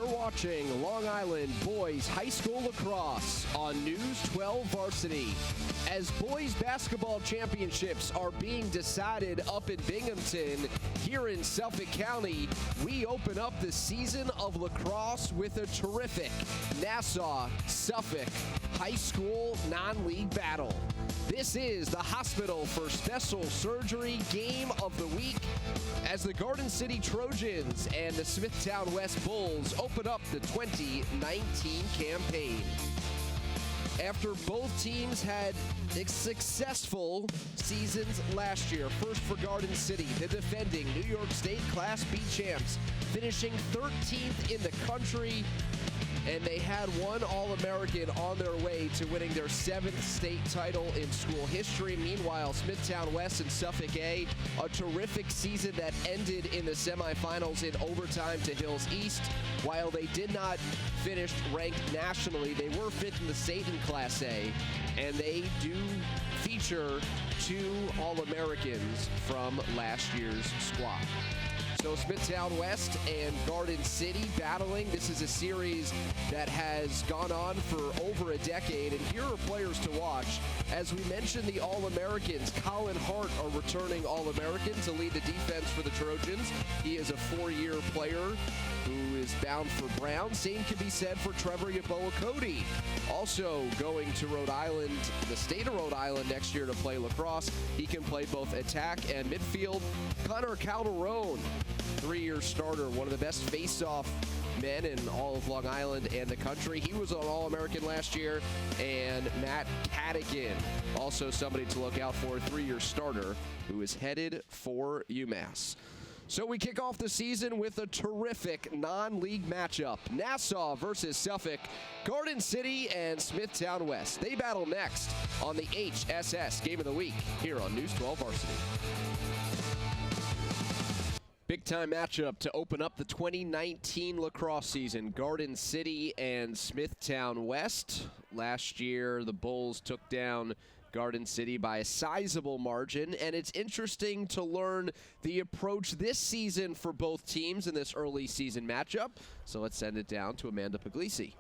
watching Long Island Boys High School Lacrosse on News 12 Varsity. As boys basketball championships are being decided up in Binghamton, here in Suffolk County, we open up the season of lacrosse with a terrific Nassau-Suffolk High School non-league battle. This is the Hospital for Special Surgery Game of the Week as the Garden City Trojans and the Smithtown West Bulls open up the 2019 campaign. After both teams had successful seasons last year, first for Garden City, the defending New York State Class B champs, finishing 13th in the country, and they had one All-American on their way to winning their 7th state title in school history. Meanwhile, Smithtown West and Suffolk A, a terrific season that ended in the semifinals in overtime to Hills East. While they did not finish ranked nationally, they were 5th in the state in Class A, and they do feature 2 All-Americans from last year's squad. So Smithtown West and Garden City battling. This is a series that has gone on for over a decade, and here are players to watch. As we mentioned, the All-Americans, Colin Hart, a returning All-American to lead the defense for the Trojans. He is a 4-year player who is bound for Brown. Same can be said for Trevor Yaboa-Cody, also going to Rhode Island, the state of Rhode Island next year to play lacrosse. He can play both attack and midfield. Connor Calderone, 3-year starter, one of the best face-off men in all of Long Island and the country. He was an All-American last year. And Matt Cadigan, also somebody to look out for, 3-year starter, who is headed for UMass. So we kick off the season with a terrific non-league matchup. Nassau versus Suffolk, Garden City and Smithtown West. They battle next on the HSS Game of the Week here on News 12 Varsity. Big-time matchup to open up the 2019 lacrosse season. Garden City and Smithtown West. Last year, the Bulls took down Garden City by a sizable margin, and it's interesting to learn the approach this season for both teams in this early season matchup. So let's send it down to Amanda Puglisi.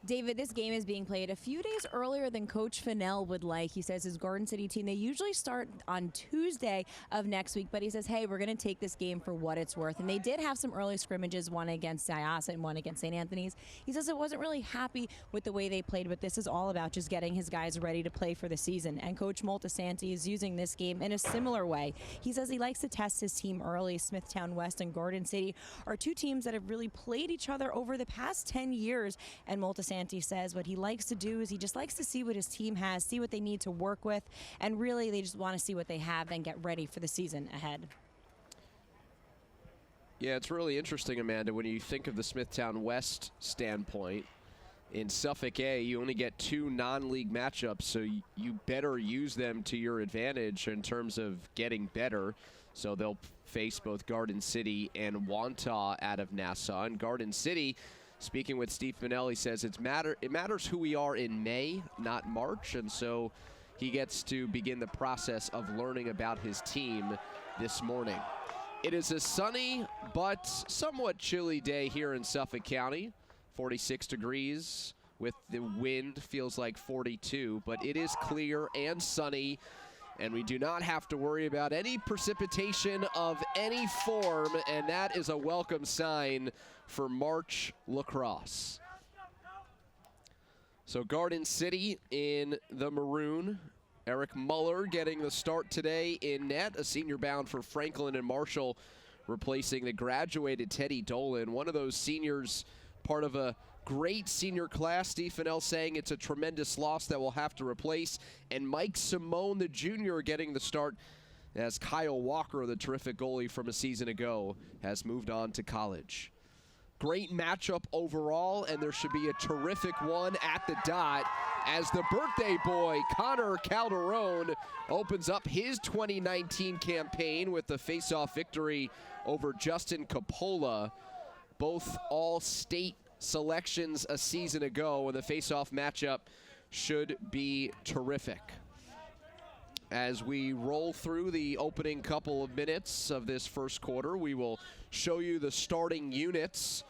David, this game is being played a few days earlier than Coach Fennell would like. He says his Garden City team, they usually start on Tuesday of next week, but he says, hey, we're going to take this game for what it's worth. And they did have some early scrimmages, one against Syosset and one against St. Anthony's. He says it wasn't really happy with the way they played, but this is all about just getting his guys ready to play for the season. And Coach Moltisanti is using this game in a similar way. He says he likes to test his team early. Smithtown West and Garden City are 2 teams that have really played each other over the past 10 years, and Moltisanti says what he likes to do is he just likes to see what his team has, see what they need to work with, and really they just want to see what they have and get ready for the season ahead. Yeah, it's really interesting, Amanda, when you think of the Smithtown West standpoint. In Suffolk A, you only get 2 non-league matchups, so you better use them to your advantage in terms of getting better. So they'll face both Garden City and Wantagh out of Nassau. And Garden City, speaking with Steve Fennell, he says it matters who we are in May, not March, and so he gets to begin the process of learning about his team this morning. It is a sunny but somewhat chilly day here in Suffolk County. 46 degrees with the wind, feels like 42, but it is clear and sunny, and we do not have to worry about any precipitation of any form, and that is a welcome sign for March lacrosse. So Garden City in the maroon. Eric Muller getting the start today in net, a senior bound for Franklin and Marshall, replacing the graduated Teddy Dolan. One of those seniors, part of a great senior class. Steve Fennell saying it's a tremendous loss that we'll have to replace. And Mike Simone, the junior, getting the start as Kyle Walker, the terrific goalie from a season ago, has moved on to college. Great matchup overall, and there should be a terrific one at the dot as the birthday boy, Connor Calderone, opens up his 2019 campaign with the face-off victory over Justin Coppola. Both all-state selections a season ago, and the face-off matchup should be terrific. As we roll through the opening couple of minutes of this first quarter, we will show you the starting units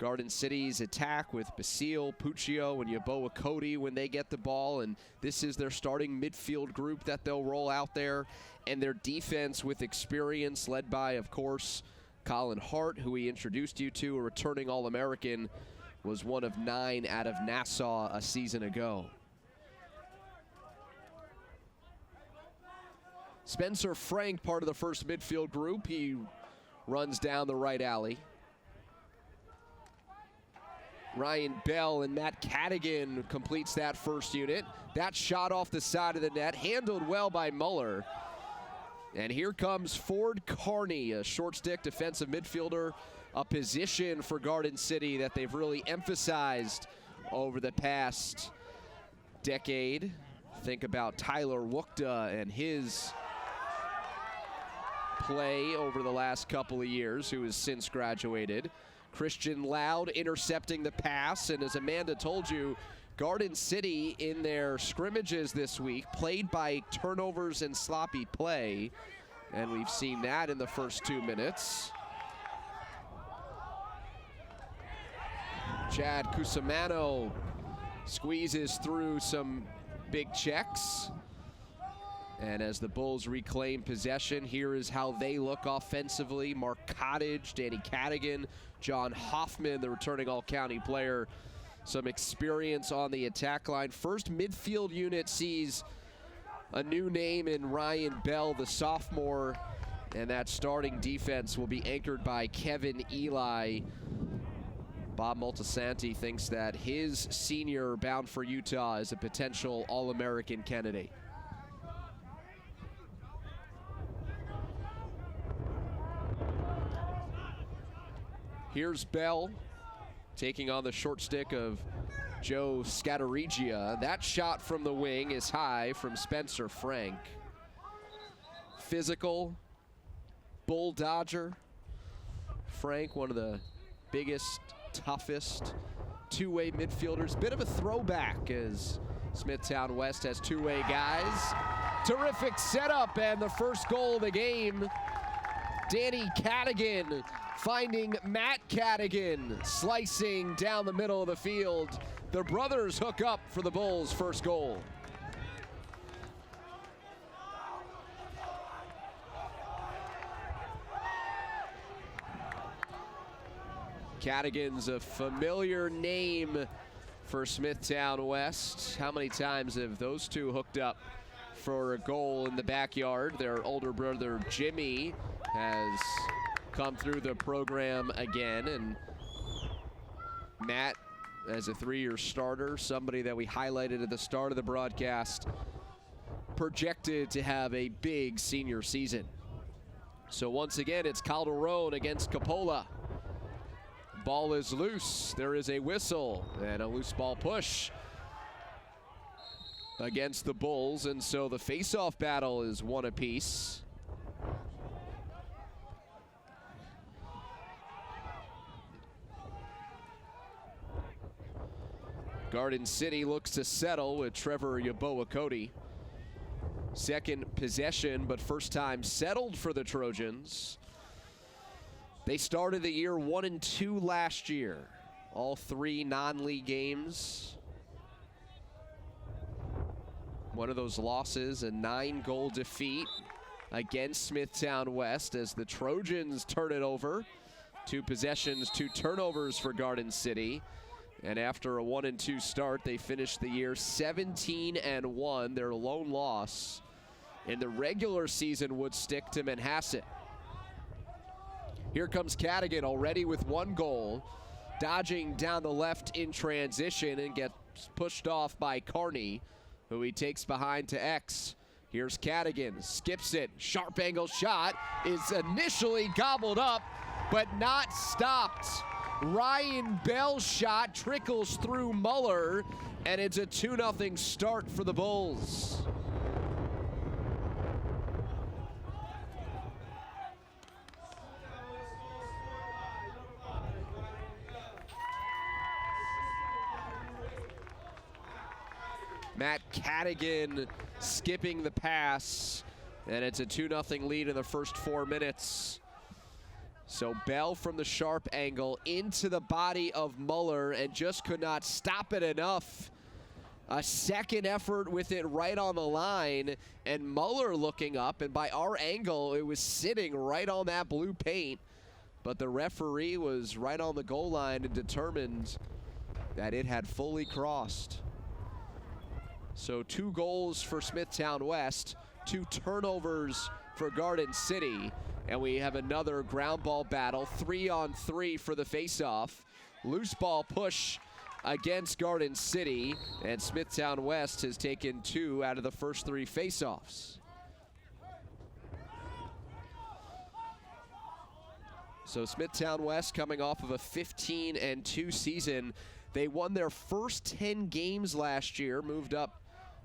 Garden City's attack with Basile, Puccio, and Yeboah Cody when they get the ball, and this is their starting midfield group that they'll roll out there, and their defense with experience led by, of course, Colin Hart, who we introduced you to, a returning All-American, was one of 9 out of Nassau a season ago. Spencer Frank, part of the first midfield group. He runs down the right alley. Ryan Bell and Matt Cadigan completes that first unit. That shot off the side of the net, handled well by Muller. And here comes Ford Carney, a short stick defensive midfielder, a position for Garden City that they've really emphasized over the past decade. Think about Tyler Wukta and his play over the last couple of years, who has since graduated. Christian Loud intercepting the pass, and as Amanda told you, Garden City in their scrimmages this week played by turnovers and sloppy play, and we've seen that in the first 2 minutes. Chad Cusimano squeezes through some big checks. And as the Bulls reclaim possession, here is how they look offensively. Mark Cottage, Danny Cadigan, John Hoffman, the returning all-county player. Some experience on the attack line. First midfield unit sees a new name in Ryan Bell, the sophomore. And that starting defense will be anchored by Kevin Eli. Bob Moltisanti thinks that his senior bound for Utah is a potential All-American candidate. Here's Bell taking on the short stick of Joe Scatarigia. That shot from the wing is high from Spencer Frank. Physical, bull dodger. Frank, one of the biggest, toughest two-way midfielders. Bit of a throwback as Smithtown West has two-way guys. Terrific setup, and the first goal of the game. Danny Cadigan finding Matt Cadigan, slicing down the middle of the field. The brothers hook up for the Bulls' first goal. Cadigan's a familiar name for Smithtown West. How many times have those two hooked up for a goal in the backyard? Their older brother Jimmy has come through the program again, and Matt, as a 3-year starter, somebody that we highlighted at the start of the broadcast, projected to have a big senior season. So once again, it's Calderon against Capola. Ball is loose. There is a whistle and a loose ball push against the Bulls, and so the face-off battle is one apiece. Garden City looks to settle with Trevor Yeboah Cody. Second possession, but first time settled for the Trojans. They started the year 1-2 last year. All 3 non-league games. One of those losses, a 9-goal defeat against Smithtown West as the Trojans turn it over. 2 possessions, 2 turnovers for Garden City. And after a 1-2 start, they finished the year 17-1. Their lone loss in the regular season would stick to Manhasset. Here comes Cadigan, already with 1 goal, dodging down the left in transition and gets pushed off by Carney, who he takes behind to X. Here's Cadigan, skips it, sharp angle shot, is initially gobbled up, but not stopped. Ryan Bell's shot trickles through Muller, and it's a 2-0 start for the Bulls. Matt Cadigan skipping the pass, and it's a 2-0 lead in the first 4 minutes. So So Bell from the sharp angle into the body of Muller and just could not stop it enough. A second effort with it right on the line, and Muller looking up, and by our angle, it was sitting right on that blue paint. But the referee was right on the goal line and determined that it had fully crossed. So 2 goals for Smithtown West, 2 turnovers for Garden City, and we have another ground ball battle, 3-on-3 for the faceoff. Loose ball push against Garden City, and Smithtown West has taken 2 out of the first 3 faceoffs. So Smithtown West coming off of a 15-2 season. They won their first 10 games last year, moved up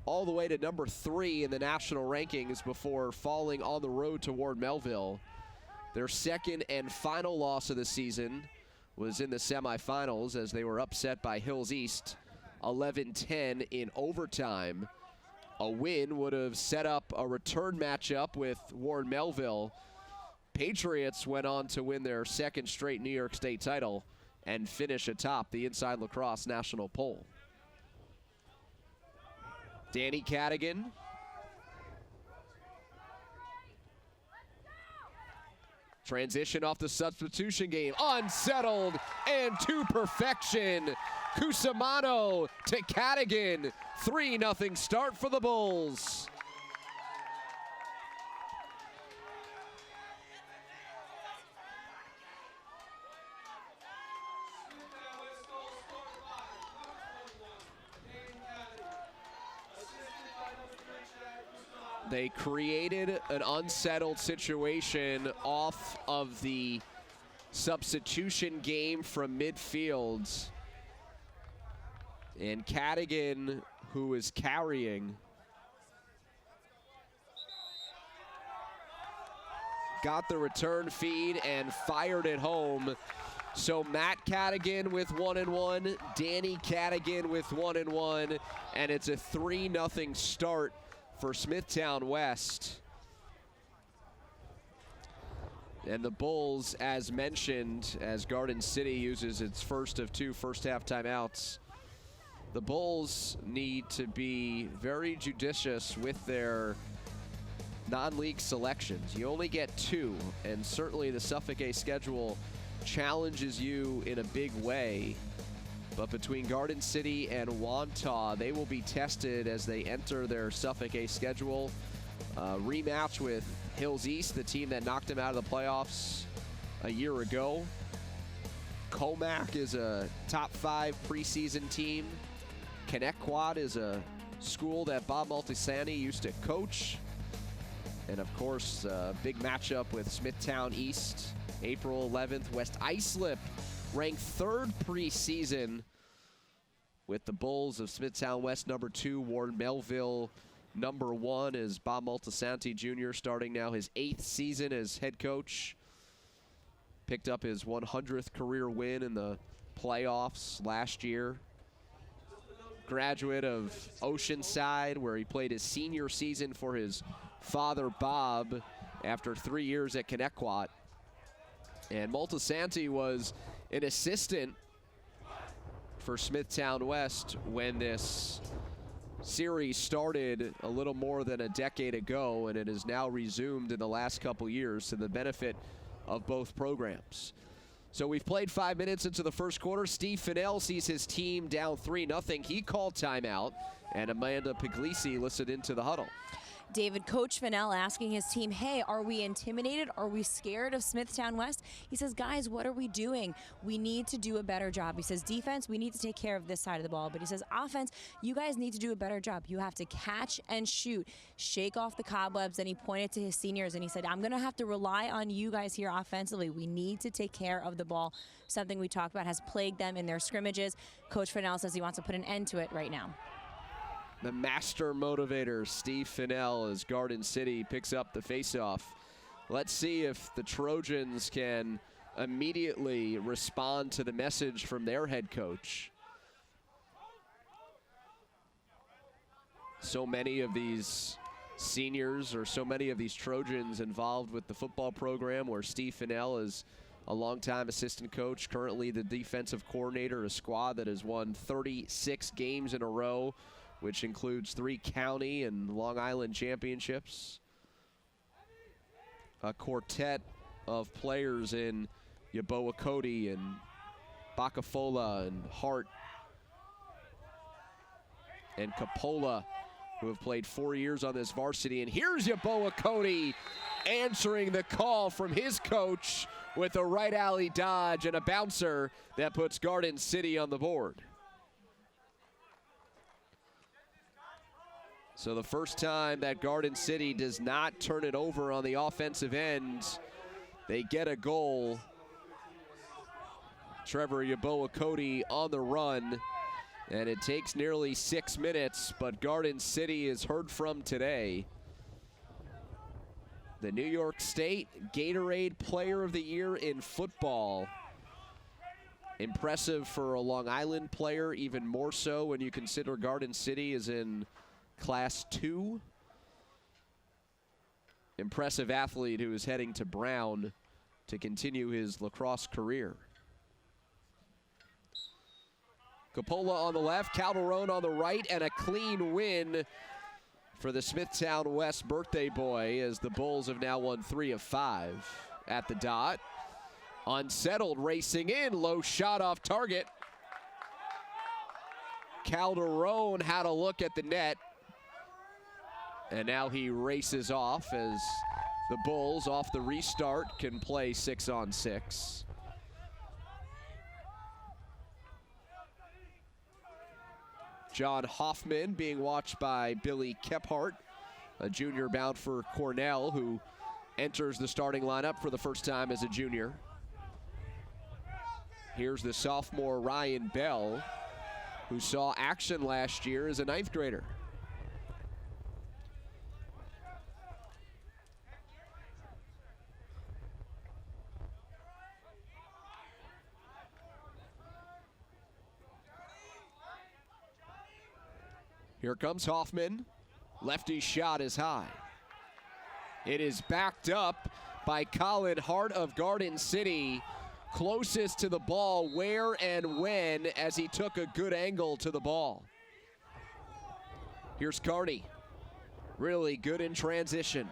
all the way to number 3 in the national rankings before falling on the road toward Melville. Their second and final loss of the season was in the semifinals as they were upset by Hills East 11-10 in overtime. A win would have set up a return matchup with Warren Melville. Patriots went on to win their second straight New York State title and finish atop the Inside Lacrosse national poll. Danny Cadigan. Transition off the substitution game, unsettled and to perfection. Cusimano to Cadigan, 3-0 start for the Bulls. They created an unsettled situation off of the substitution game from midfield. And Cadigan, who is carrying, got the return feed and fired it home. So Matt Cadigan with 1-1, Danny Cadigan with 1-1, and it's a 3-0 start for Smithtown West. And the Bulls, as mentioned, as Garden City uses its first of 2 first-half timeouts, the Bulls need to be very judicious with their non-league selections. You only get 2, and certainly the Suffolk A schedule challenges you in a big way. But between Garden City and Wantagh, they will be tested as they enter their Suffolk A schedule. Rematch with Hills East, the team that knocked them out of the playoffs a year ago. Comac is a top 5 preseason team. Connecticut is a school that Bob Multisanti used to coach. And of course, big matchup with Smithtown East, April 11th. West Islip ranked 3rd preseason with the Bulls of Smithtown West number 2, Warren Melville number 1, as Bob Multisanti Jr. starting now his 8th season as head coach. Picked up his 100th career win in the playoffs last year. Graduate of Oceanside, where he played his senior season for his father Bob after 3 years at Connecticut. And Multisanti was an assistant for Smithtown West when this series started a little more than a decade ago, and it has now resumed in the last couple years to the benefit of both programs. So we've played 5 minutes into the first quarter. Steve Fennell sees his team down 3-0. He called timeout, and Amanda Puglisi listened into the huddle. David, Coach Fennell asking his team, hey, are we intimidated? Are we scared of Smithtown West? He says, guys, what are we doing? We need to do a better job. He says, defense, we need to take care of this side of the ball. But he says, offense, you guys need to do a better job. You have to catch and shoot, shake off the cobwebs. And he pointed to his seniors and he said, I'm going to have to rely on you guys here offensively. We need to take care of the ball. Something we talked about has plagued them in their scrimmages. Coach Fennell says he wants to put an end to it right now. The master motivator, Steve Fennell, as Garden City picks up the faceoff. Let's see if the Trojans can immediately respond to the message from their head coach. So many of these seniors, or so many of these Trojans involved with the football program, where Steve Fennell is a longtime assistant coach, currently the defensive coordinator, a squad that has won 36 games in a row, which includes 3 county and Long Island championships. A quartet of players in Yeboah Cody and Bacafola and Hart and Capola, who have played 4 years on this varsity. And here's Yeboah Cody answering the call from his coach with a right alley dodge and a bouncer that puts Garden City on the board. So the first time that Garden City does not turn it over on the offensive end, they get a goal. Trevor Yeboah Cody on the run, and it takes nearly 6 minutes, but Garden City is heard from today. The New York State Gatorade Player of the Year in football. Impressive for a Long Island player, even more so when you consider Garden City is in Class 2. Impressive athlete who is heading to Brown to continue his lacrosse career. Capola on the left, Calderon on the right, and a clean win for the Smithtown West birthday boy as the Bulls have now won 3 of 5 at the dot. Unsettled, racing in, low shot off target. Calderon had a look at the net, and now he races off as the Bulls, off the restart, can play 6-on-6. John Hoffman being watched by Billy Kephart, a junior bound for Cornell, who enters the starting lineup for the first time as a junior. Here's the sophomore Ryan Bell, who saw action last year as a 9th grader. Here comes Hoffman. Lefty shot is high. It is backed up by Colin Hart of Garden City, closest to the ball where and when as he took a good angle to the ball. Here's Carney, really good in transition.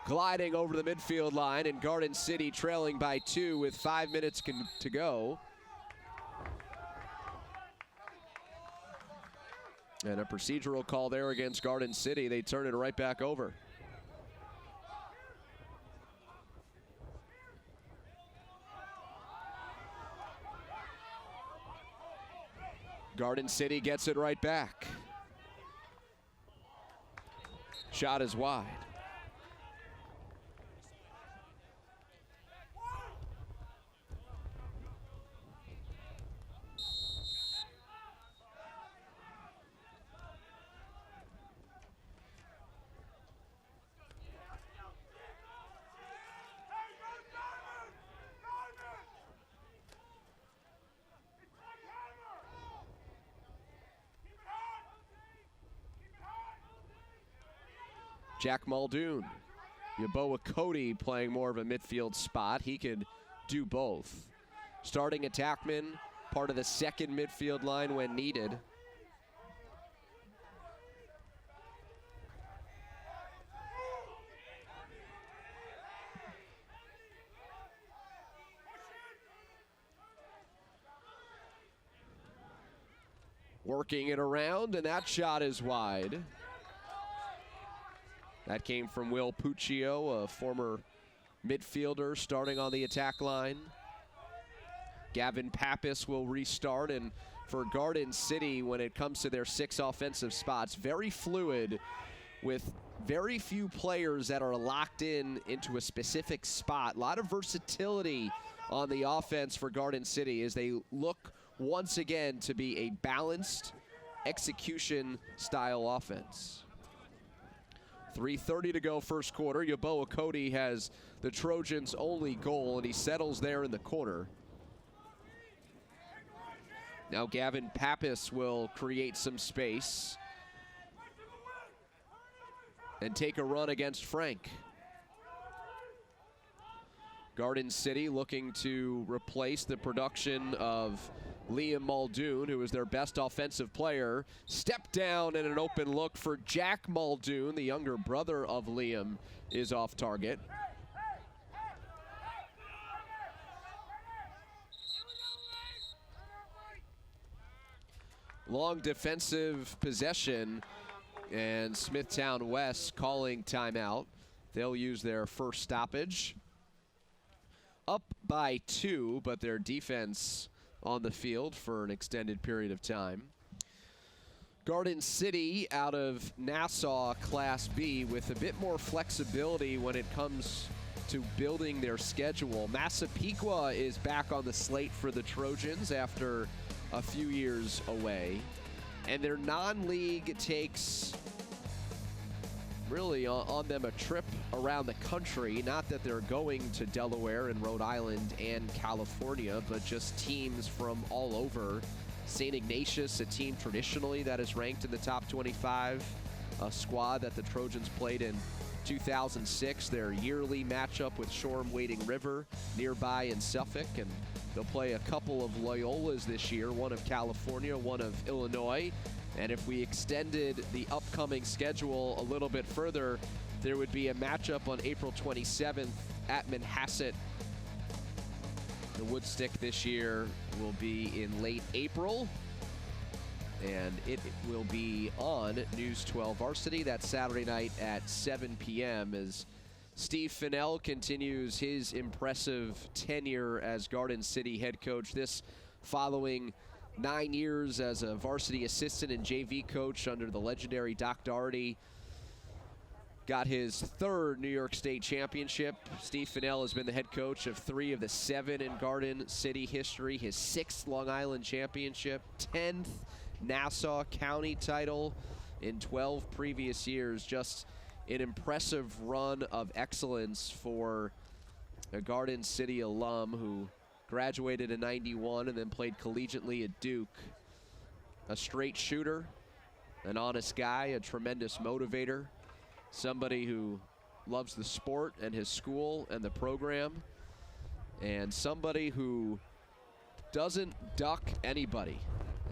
Gliding over the midfield line, and Garden City trailing by 2 with 5 minutes to go. And a procedural call there against Garden City. They turn it right back over. Garden City gets it right back. Shot is wide. Jack Muldoon, Yeboah Cody playing more of a midfield spot. He could do both. Starting attackman, part of the second midfield line when needed. Working it around, and that shot is wide. That came from Will Puccio, a former midfielder starting on the attack line. Gavin Pappas will restart, and for Garden City, when it comes to their 6 offensive spots, very fluid with very few players that are locked into a specific spot. A lot of versatility on the offense for Garden City as they look once again to be a balanced execution style offense. 3:30 to go first quarter. Yeboah Cody has the Trojans' only goal, and he settles there in the corner. Now Gavin Pappas will create some space and take a run against Frank. Garden City looking to replace the production of Liam Muldoon, who was their best offensive player. Step down and an open look for Jack Muldoon, the younger brother of Liam, is off target. Long defensive possession, and Smithtown West calling timeout. They'll use their first stoppage. Up by 2, but their defense on the field for an extended period of time. Garden City out of Nassau Class B with a bit more flexibility when it comes to building their schedule. Massapequa is back on the slate for the Trojans after a few years away, and their non-league takes really on them a trip around the country. Not that they're going to Delaware and Rhode Island and California, but just teams from all over. St. Ignatius, a team traditionally that is ranked in the top 25, a squad that the Trojans played in 2006, their yearly matchup with Shoreham-Wading River nearby in Suffolk, and they'll play a couple of Loyolas this year, one of California, one of Illinois. And if we extended the upcoming schedule a little bit further, there would be a matchup on April 27th at Manhasset. The Woodstick this year will be in late April, and it will be on News 12 Varsity that Saturday night at 7 p.m. as Steve Fennell continues his impressive tenure as Garden City head coach. This following 9 years as a varsity assistant and JV coach under the legendary Doc Doherty. Got his 3rd New York State championship. Steve Fennell has been the head coach of 3 of the 7 in Garden City history. His 6th Long Island championship, 10th Nassau County title in 12 previous years. Just an impressive run of excellence for a Garden City alum who graduated in '91 and then played collegiately at Duke. A straight shooter, an honest guy, a tremendous motivator, somebody who loves the sport and his school and the program, and somebody who doesn't duck anybody.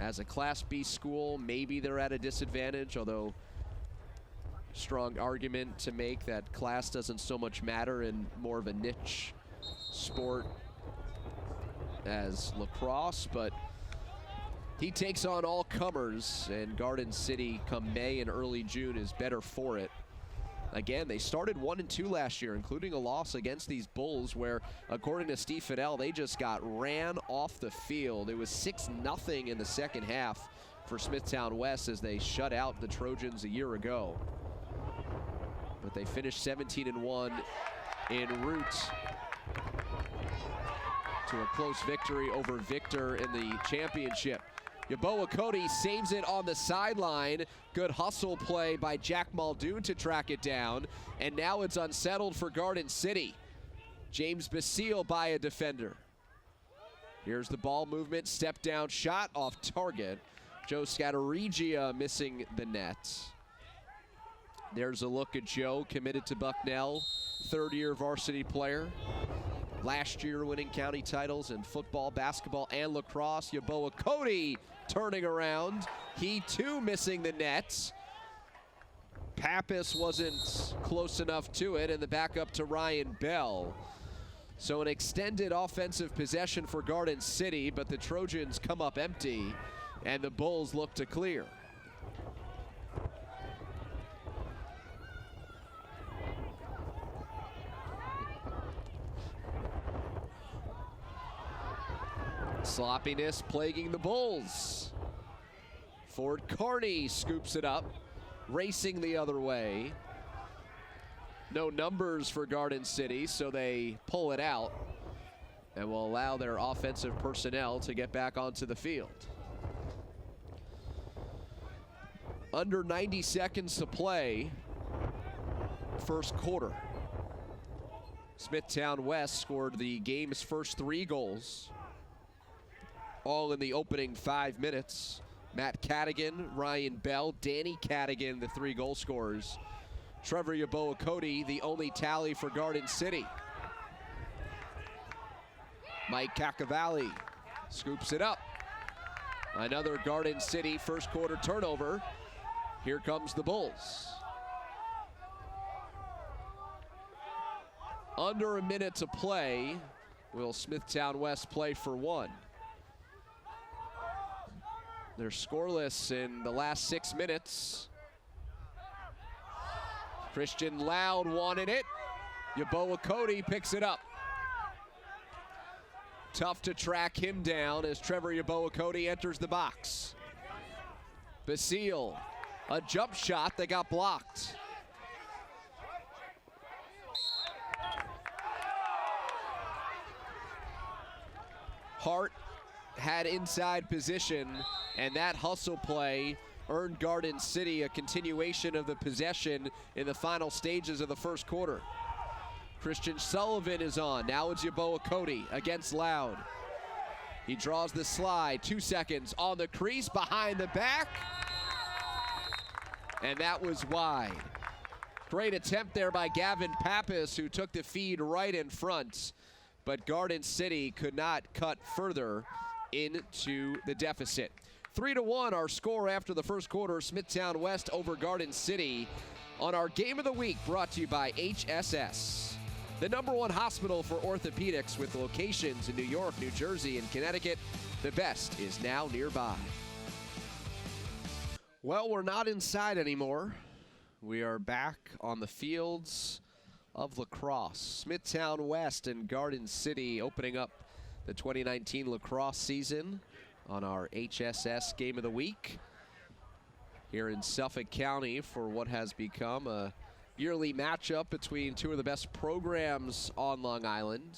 As a Class B school, maybe they're at a disadvantage, although strong argument to make that class doesn't so much matter in more of a niche sport as lacrosse, but he takes on all comers, and Garden City come May and early June is better for it. Again, they started 1-2 last year, including a loss against these Bulls where, according to Steve Fennell, they just got ran off the field. It was 6-0 in the second half for Smithtown West as they shut out the Trojans a year ago. But they finished 17-1 en route to a close victory over Victor in the championship. Yaboa Cody saves it on the sideline. Good hustle play by Jack Muldoon to track it down. And now it's unsettled for Garden City. James Basile by a defender. Here's the ball movement, step down shot off target. Joe Scatarigia missing the net. There's a look at Joe, committed to Bucknell, 3rd-year varsity player. Last year winning county titles in football, basketball, and lacrosse. Yaboa Cody turning around. He too missing the net. Pappas wasn't close enough to it, and the backup to Ryan Bell. So an extended offensive possession for Garden City, but the Trojans come up empty, and the Bulls look to clear. Sloppiness plaguing the Bulls. Ford Carney scoops it up, racing the other way. No numbers for Garden City, so they pull it out and will allow their offensive personnel to get back onto the field. Under 90 seconds to play, first quarter. Smithtown West scored the game's first 3 goals, all in the opening 5 minutes. Matt Cadigan, Ryan Bell, Danny Cadigan, the 3 goal scorers. Trevor Yaboa Cody, the only tally for Garden City. Mike Cacavalli scoops it up. Another Garden City first quarter turnover. Here comes the Bulls. Under a minute to play. Will Smithtown West play for one? They're scoreless in the last 6 minutes. Christian Loud wanted it. Yeboah Cody picks it up. Tough to track him down as Trevor Yeboah Cody enters the box. Basile, a jump shot that got blocked. Hart had inside position, and that hustle play earned Garden City a continuation of the possession in the final stages of the first quarter. Christian Sullivan is on. Now it's Yeboah Cody against Loud. He draws the slide, 2 seconds on the crease, behind the back. And that was wide. Great attempt there by Gavin Pappas, who took the feed right in front. But Garden City could not cut further into the deficit. 3-1 our score after the first quarter. Smithtown West over Garden City on our Game of the Week, brought to you by HSS, the #1 hospital for orthopedics with locations in New York, New Jersey, and Connecticut. The best is now nearby. Well, we're not inside anymore. We are back on the fields of Lacrosse. Smithtown West and Garden City opening up the 2019 lacrosse season on our HSS Game of the Week here in Suffolk County for what has become a yearly matchup between two of the best programs on Long Island.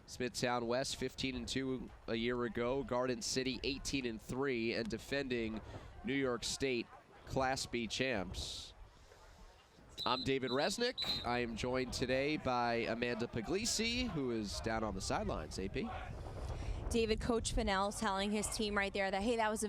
Smithtown West 15-2 a year ago, Garden City 18-3, and defending New York State Class B champs. I'm David Resnick. I am joined today by Amanda Puglisi, who is down on the sidelines. AP? David, Coach Fennell telling his team right there that, hey, that was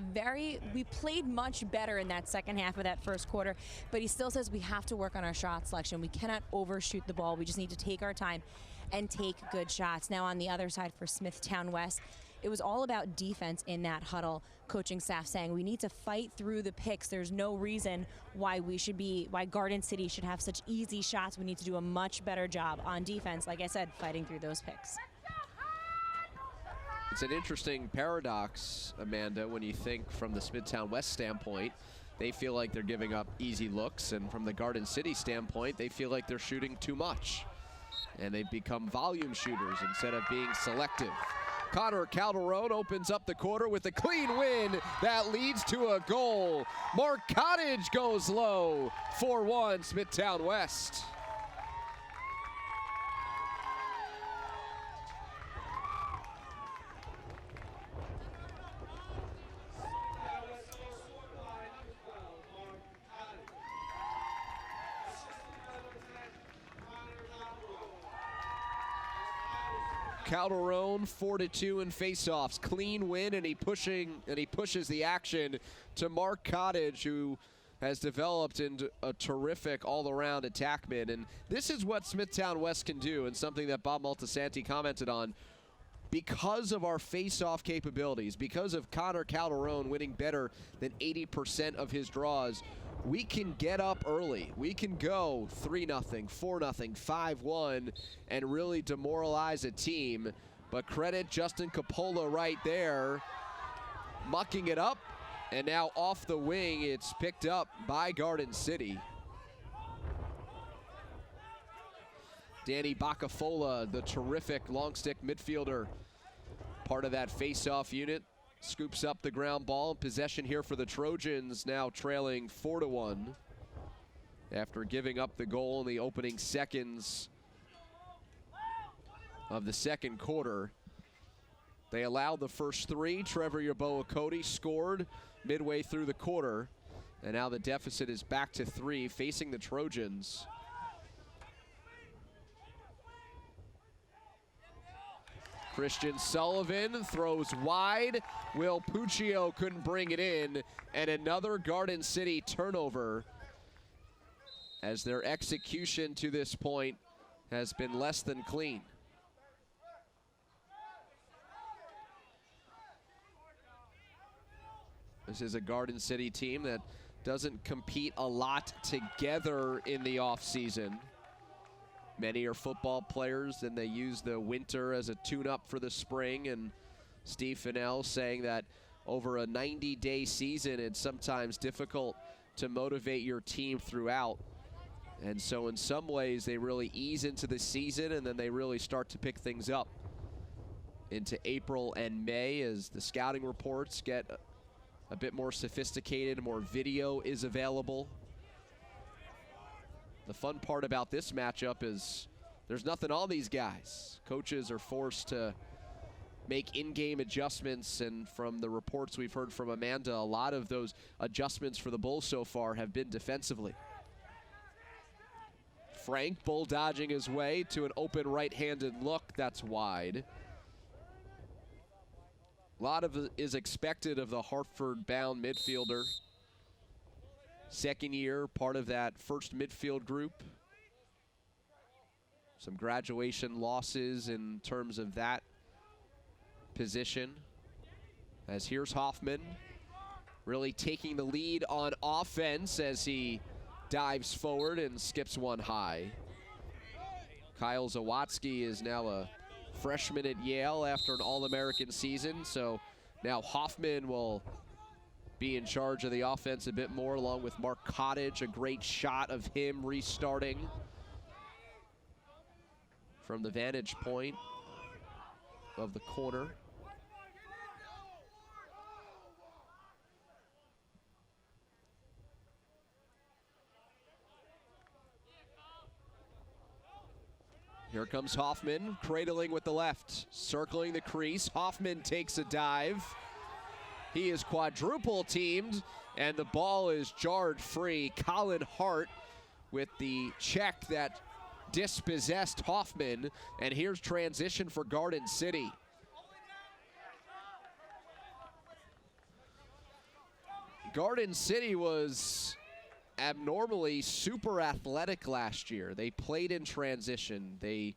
we played much better in that second half of that first quarter, but he still says we have to work on our shot selection. We cannot overshoot the ball. We just need to take our time and take good shots. Now on the other side for Smithtown West, it was all about defense in that huddle. Coaching staff saying we need to fight through the picks. There's no reason why Garden City should have such easy shots. We need to do a much better job on defense. Like I said, fighting through those picks. It's an interesting paradox, Amanda, when you think from the Smithtown West standpoint, they feel like they're giving up easy looks, and from the Garden City standpoint, they feel like they're shooting too much. And they've become volume shooters instead of being selective. Connor Calderon opens up the quarter with a clean win that leads to a goal. Mark Cottage goes low, 4-1 Smithtown West. Calderon 4-2 in faceoffs, clean win, and he pushes the action to Mark Cottage, who has developed into a terrific all-around attackman. And this is what Smithtown West can do, and something that Bob Maltasanti commented on. Because of our face-off capabilities, because of Connor Calderon winning better than 80% of his draws, we can get up early. We can go 3-0, 4-0, 5-1, and really demoralize a team. But credit Justin Coppola right there, mucking it up, and now off the wing, it's picked up by Garden City. Danny Bacafola, the terrific long stick midfielder, part of that face-off unit, scoops up the ground ball. Possession here for the Trojans, now trailing 4-1 after giving up the goal in the opening seconds of the second quarter. They allowed the first three. Trevor Yeboah Cody scored midway through the quarter, and now the deficit is back to 3 facing the Trojans. Christian Sullivan throws wide. Will Puccio couldn't bring it in, and another Garden City turnover as their execution to this point has been less than clean. This is a Garden City team that doesn't compete a lot together in the offseason. Many are football players, and they use the winter as a tune-up for the spring. And Steve Fennell saying that over a 90-day season, it's sometimes difficult to motivate your team throughout. And so in some ways, they really ease into the season, and then they really start to pick things up into April and May as the scouting reports get a bit more sophisticated, more video is available. The fun part about this matchup is there's nothing on these guys. Coaches are forced to make in-game adjustments, and from the reports we've heard from Amanda, a lot of those adjustments for the Bulls so far have been defensively. Frank bull dodging his way to an open right-handed look that's wide. A lot of it is expected of the Hartford-bound midfielder. Second year, part of that first midfield group. Some graduation losses in terms of that position. As here's Hoffman, really taking the lead on offense as he dives forward and skips one high. Kyle Zawatsky is now a freshman at Yale after an All-American season, so now Hoffman will be in charge of the offense a bit more, along with Mark Cottage. A great shot of him restarting from the vantage point of the corner. Here comes Hoffman, cradling with the left, circling the crease. Hoffman takes a dive. He is quadruple teamed, and the ball is jarred free. Colin Hart with the check that dispossessed Hoffman, and here's transition for Garden City. Garden City was abnormally super athletic last year. They played in transition. They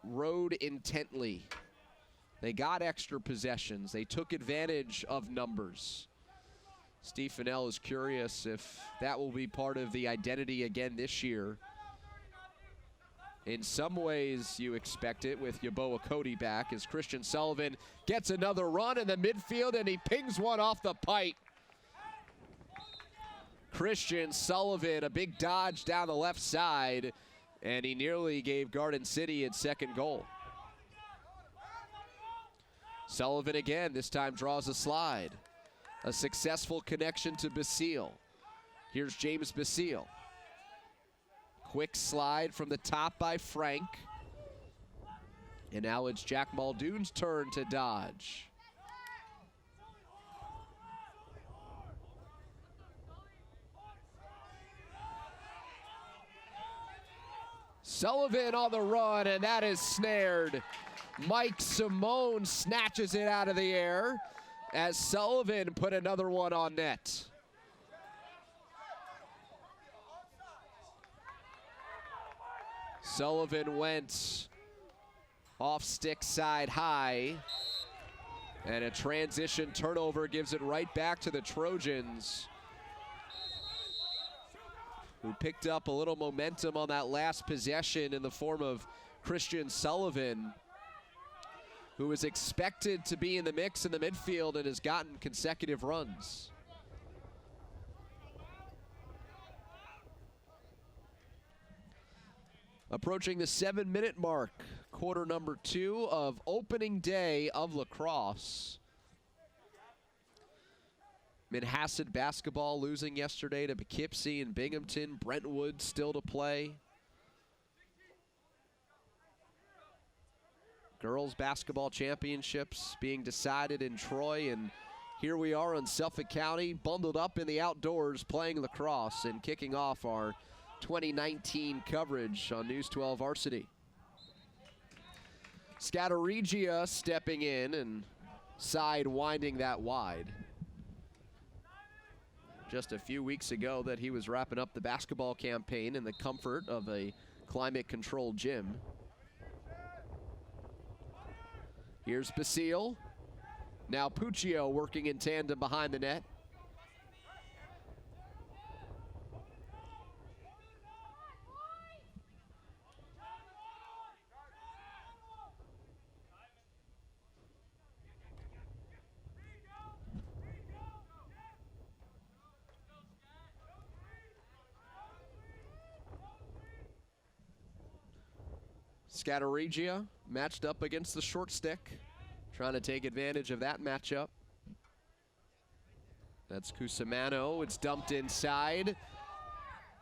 rode intently. They got extra possessions. They took advantage of numbers. Steve Fennell is curious if that will be part of the identity again this year. In some ways, you expect it with Yeboah Cody back as Christian Sullivan gets another run in the midfield, and he pings one off the pipe. Christian Sullivan, a big dodge down the left side, and he nearly gave Garden City its second goal. Sullivan again, this time draws a slide. A successful connection to Basile. Here's James Basile. Quick slide from the top by Frank. And now it's Jack Muldoon's turn to dodge. Sullivan on the run, and that is snared. Mike Simone snatches it out of the air as Sullivan put another one on net. Sullivan went off stick side high, and a transition turnover gives it right back to the Trojans, who picked up a little momentum on that last possession in the form of Christian Sullivan, who is expected to be in the mix in the midfield and has gotten consecutive runs. Approaching the 7-minute mark, quarter number 2 of opening day of lacrosse. Manhasset basketball losing yesterday to Poughkeepsie and Binghamton. Brentwood still to play. Girls basketball championships being decided in Troy, and here we are in Suffolk County, bundled up in the outdoors playing lacrosse and kicking off our 2019 coverage on News 12 Varsity. Scatteregia stepping in and side winding that wide. Just a few weeks ago that he was wrapping up the basketball campaign in the comfort of a climate-controlled gym. Here's Basile. Now Puccio working in tandem behind the net. Scatteregia matched up against the short stick, trying to take advantage of that matchup. That's Cusimano. It's dumped inside.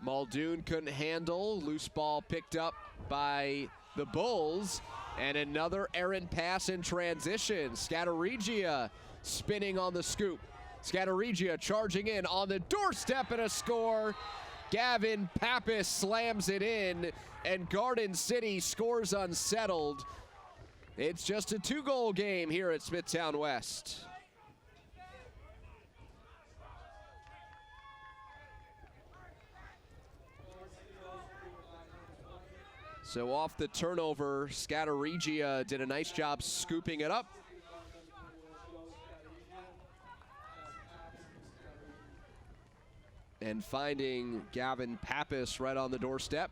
Muldoon couldn't handle. Loose ball picked up by the Bulls. And another errant pass in transition. Scatteregia spinning on the scoop. Scatteregia charging in on the doorstep and a score. Gavin Pappas slams it in, and Garden City scores unsettled. It's just a 2-goal game here at Smithtown West. So off the turnover, Scatteregia did a nice job scooping it up. And finding Gavin Pappas right on the doorstep.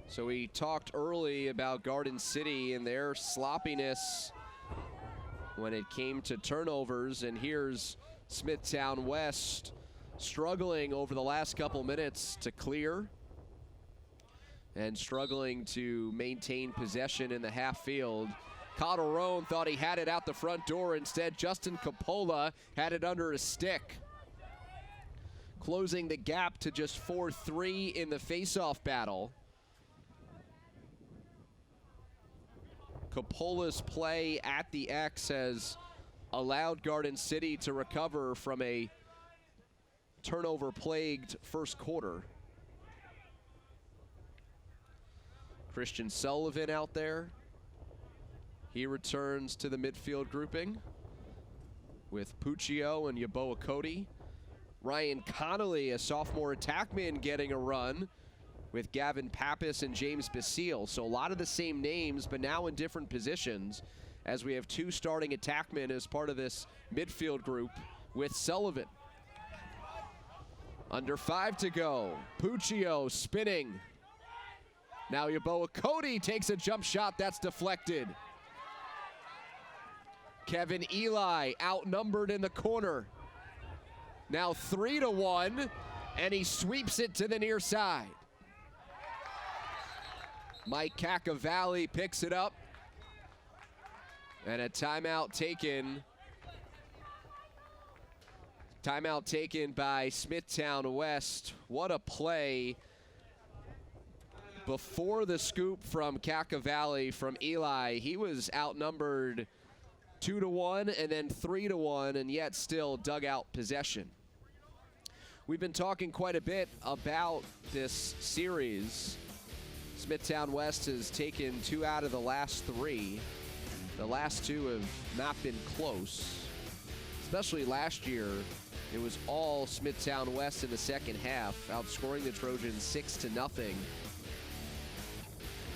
So we talked early about Garden City and their sloppiness when it came to turnovers, and here's Smithtown West struggling over the last couple minutes to clear and struggling to maintain possession in the half field. Calderon thought he had it out the front door. Instead, Justin Coppola had it under his stick, closing the gap to just 4-3 in the faceoff battle. Coppola's play at the X has allowed Garden City to recover from a turnover-plagued first quarter. Christian Sullivan out there. He returns to the midfield grouping with Puccio and Yeboah Cody. Ryan Connolly, a sophomore attackman, getting a run with Gavin Pappas and James Basile. So a lot of the same names, but now in different positions, as we have 2 starting attackmen as part of this midfield group with Sullivan. Under 5 to go. Puccio spinning. Now Yeboah Cody takes a jump shot that's deflected. Kevin Eli outnumbered in the corner. Now 3-1, and he sweeps it to the near side. Mike Cacavalli picks it up. And a timeout taken. Timeout taken by Smithtown West. What a play. Before the scoop from Cacavalli from Eli, he was outnumbered 2-1 and then 3-1, and yet still dug out possession. We've been talking quite a bit about this series. Smithtown West has taken 2 out of the last 3. The last 2 have not been close. Especially last year, it was all Smithtown West in the second half, outscoring the Trojans 6-0.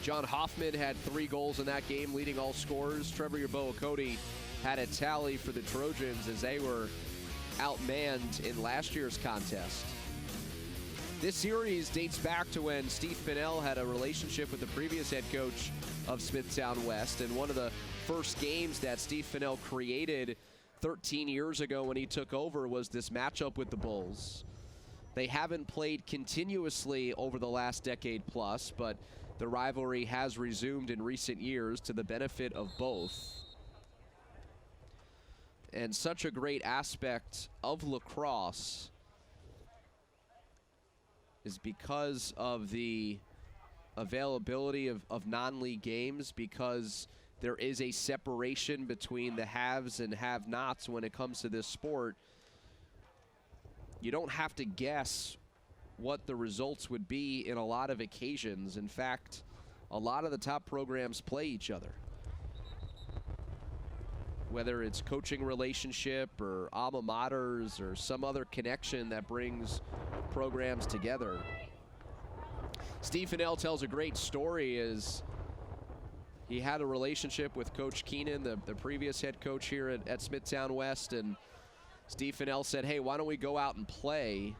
John Hoffman had 3 goals in that game, leading all scorers. Trevor Yeboah Cody had a tally for the Trojans as they were outmanned in last year's contest. This series dates back to when Steve Pinnell had a relationship with the previous head coach of Smithtown West, and one of the first games that Steve Pinnell created 13 years ago when he took over was this matchup with the Bulls. They haven't played continuously over the last decade plus, but the rivalry has resumed in recent years to the benefit of both. And such a great aspect of lacrosse is because of the availability of non-league games, because there is a separation between the haves and have-nots when it comes to this sport. You don't have to guess what the results would be in a lot of occasions. In fact, a lot of the top programs play each other. Whether it's coaching relationship or alma maters or some other connection that brings programs together. Steve Fennell tells a great story as he had a relationship with Coach Keenan, the previous head coach here at Smithtown West, and Steve Fennell said, hey, why don't we go out and play?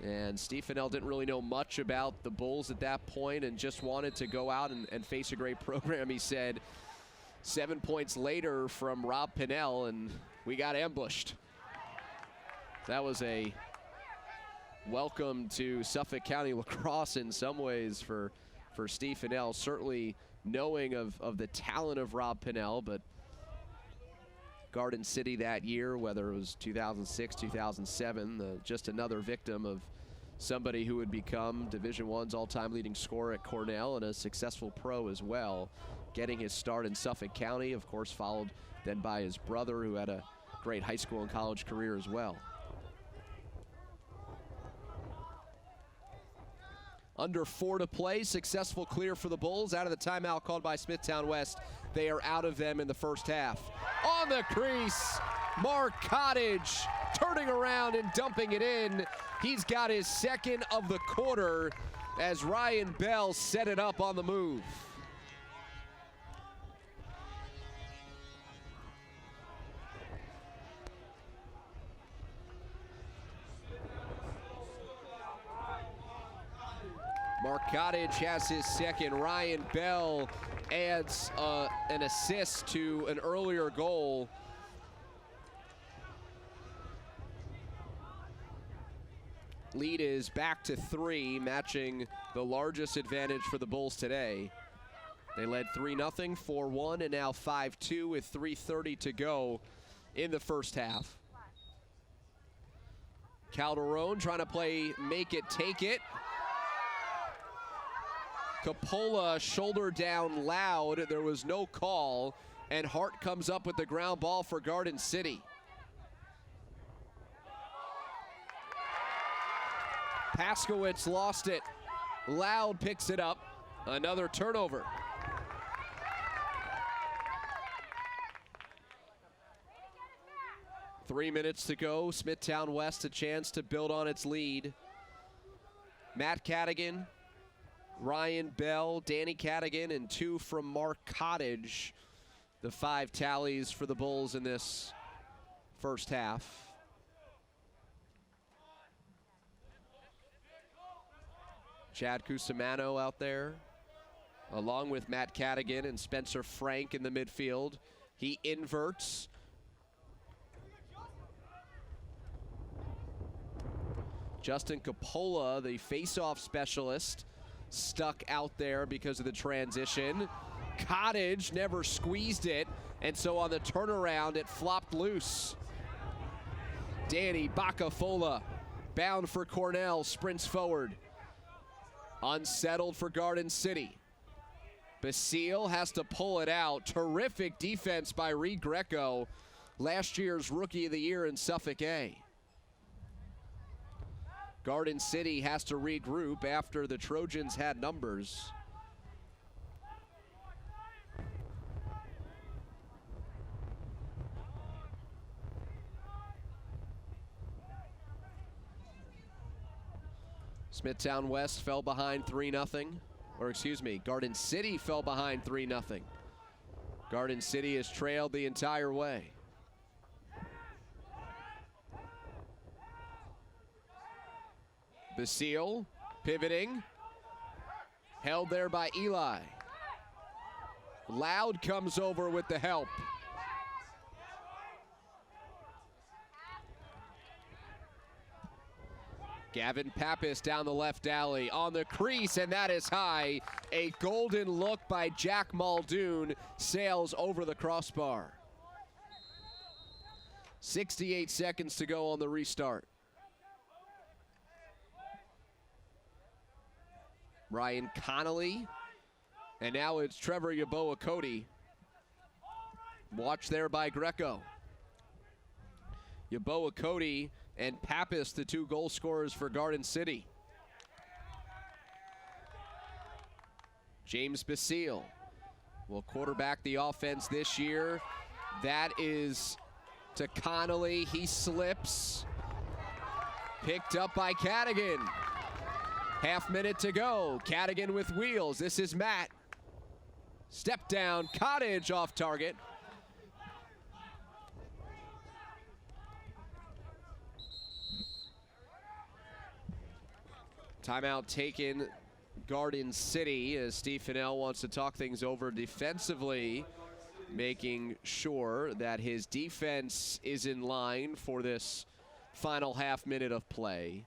And Steve Fennell didn't really know much about the Bulls at that point and just wanted to go out and face a great program. He said 7 points later from Rob Pennell, and we got ambushed. That was a welcome to Suffolk County lacrosse in some ways for Steve Fennell, certainly knowing of the talent of Rob Pennell, but Garden City that year, whether it was 2006, 2007, just another victim of somebody who would become Division I's all-time leading scorer at Cornell and a successful pro as well, getting his start in Suffolk County, of course, followed then by his brother, who had a great high school and college career as well. Under 4 to play, successful clear for the Bulls. Out of the timeout called by Smithtown West. They are out of them in the first half. On the crease, Mark Cottage turning around and dumping it in. He's got his second of the quarter as Ryan Bell set it up on the move. Mark Cottage has his second. Ryan Bell adds an assist to an earlier goal. Lead is back to 3, matching the largest advantage for the Bulls today. They led 3-0, 4-1, and now 5-2 with 3:30 to go in the first half. Calderon trying to play make it, take it. Coppola shoulder down Loud. There was no call, and Hart comes up with the ground ball for Garden City. Paskowitz lost it. Loud picks it up. Another turnover. Three minutes to go. Smithtown West a chance to build on its lead. Matt Cadigan, Ryan Bell, Danny Cadigan, and 2 from Mark Cottage. The 5 tallies for the Bulls in this first half. Chad Cusimano out there, along with Matt Cadigan and Spencer Frank in the midfield. He inverts. Justin Coppola, the face-off specialist, stuck out there because of the transition. Cottage never squeezed it, and so on the turnaround, it flopped loose. Danny Bacafola, bound for Cornell, sprints forward. Unsettled for Garden City. Basile has to pull it out. Terrific defense by Reed Greco, last year's Rookie of the Year in Suffolk A. Garden City has to regroup after the Trojans had numbers. Smithtown West fell behind 3-0, or excuse me, Garden City fell behind 3-0. Garden City has trailed the entire way. Basile pivoting, held there by Eli. Loud comes over with the help. Gavin Pappas down the left alley on the crease, and that is high. A golden look by Jack Muldoon sails over the crossbar. 68 seconds to go on the restart. Ryan Connolly, and now it's Trevor Yaboa Cody. Watch there by Greco. Yaboa Cody and Pappas, the 2 goal scorers for Garden City. James Basile will quarterback the offense this year. That is to Connolly. He slips. Picked up by Cadigan. Half minute to go. Cadigan with wheels. This is Matt. Step down. Cottage off target. Timeout taken. Garden City as Steve Fennell wants to talk things over defensively, making sure that his defense is in line for this final half minute of play.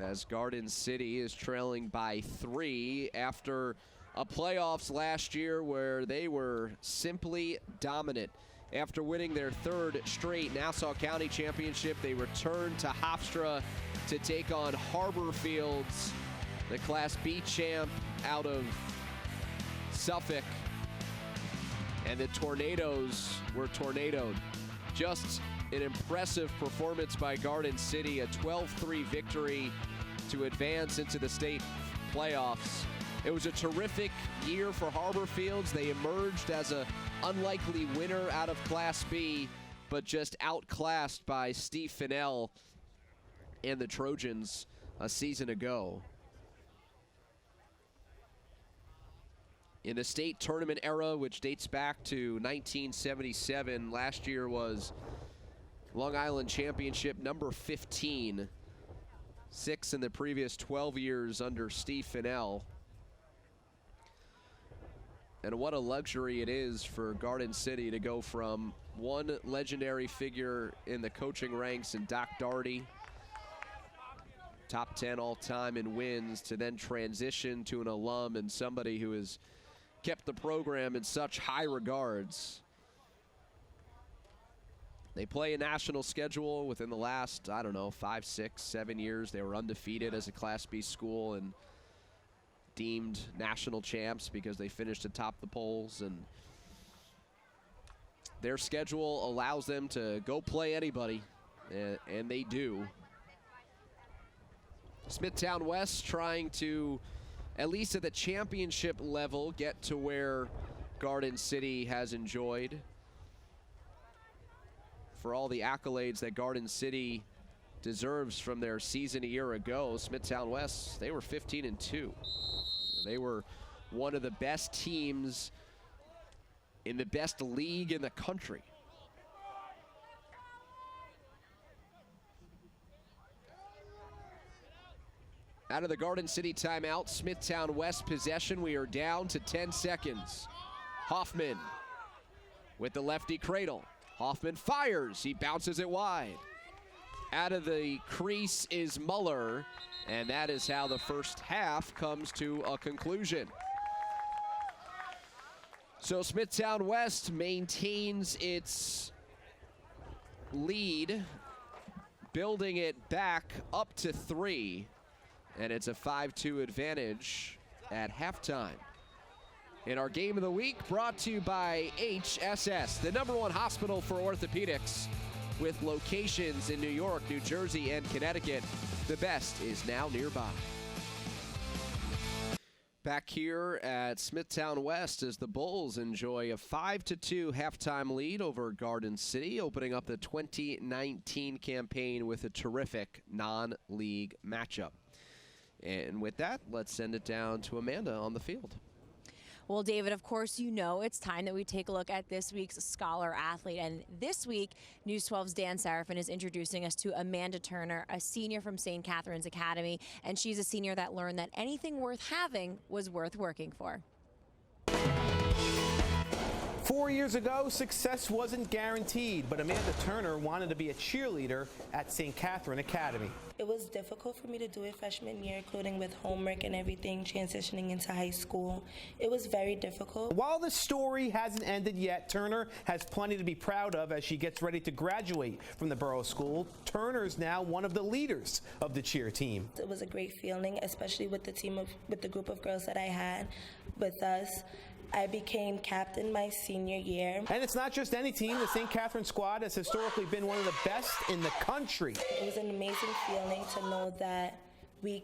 As Garden City is trailing by 3 after a playoffs last year where they were simply dominant. After winning their 3rd straight Nassau County Championship, they returned to Hofstra to take on Harborfields, the Class B champ out of Suffolk. And the Tornadoes were tornadoed. Just an impressive performance by Garden City, a 12-3 victory to advance into the state playoffs. It was a terrific year for Harborfields. They emerged as an unlikely winner out of Class B, but just outclassed by Steve Fennell and the Trojans a season ago. In the state tournament era, which dates back to 1977, last year was Long Island Championship number 15, 6 in the previous 12 years under Steve Fennell. And what a luxury it is for Garden City to go from one legendary figure in the coaching ranks in Doc Daugherty, top 10 all-time in wins, to then transition to an alum and somebody who has kept the program in such high regards. They play a national schedule within the last, 5, 6, 7 years. They were undefeated as a Class B school and deemed national champs because they finished atop the polls, and their schedule allows them to go play anybody, and they do. Smithtown West trying to, at least at the championship level, get to where Garden City has enjoyed. For all the accolades that Garden City deserves from their season a year ago, Smithtown West, they were 15-2. They were one of the best teams in the best league in the country. Out of the Garden City timeout, Smithtown West possession. We are down to 10 seconds. Hoffman with the lefty cradle. Hoffman fires. He bounces it wide. Out of the crease is Muller, and that is how the first half comes to a conclusion. So Smithtown West maintains its lead, building it back up to 3, and it's a 5-2 advantage at halftime. In our game of the week, brought to you by HSS, the #1 hospital for orthopedics, with locations in New York, New Jersey, and Connecticut. The best is now nearby. Back here at Smithtown West as the Bulls enjoy a 5-2 halftime lead over Garden City, opening up the 2019 campaign with a terrific non-league matchup. And with that, let's send it down to Amanda on the field. Well, David, of course, you know it's time that we take a look at this week's Scholar Athlete. And this week, News 12's Dan Serafin is introducing us to Amanda Turner, a senior from St. Catherine's Academy. And she's a senior that learned that anything worth having was worth working for. 4 years ago, success wasn't guaranteed, but Amanda Turner wanted to be a cheerleader at St. Catherine Academy. It was difficult for me to do it freshman year, including with homework and everything, transitioning into high school. It was very difficult. While the story hasn't ended yet, Turner has plenty to be proud of as she gets ready to graduate from the Borough School. Turner is now one of the leaders of the cheer team. It was a great feeling, especially with the group of girls that I had with us. I became captain my senior year. And it's not just any team. The St. Catherine squad has historically been one of the best in the country. It was an amazing feeling to know that we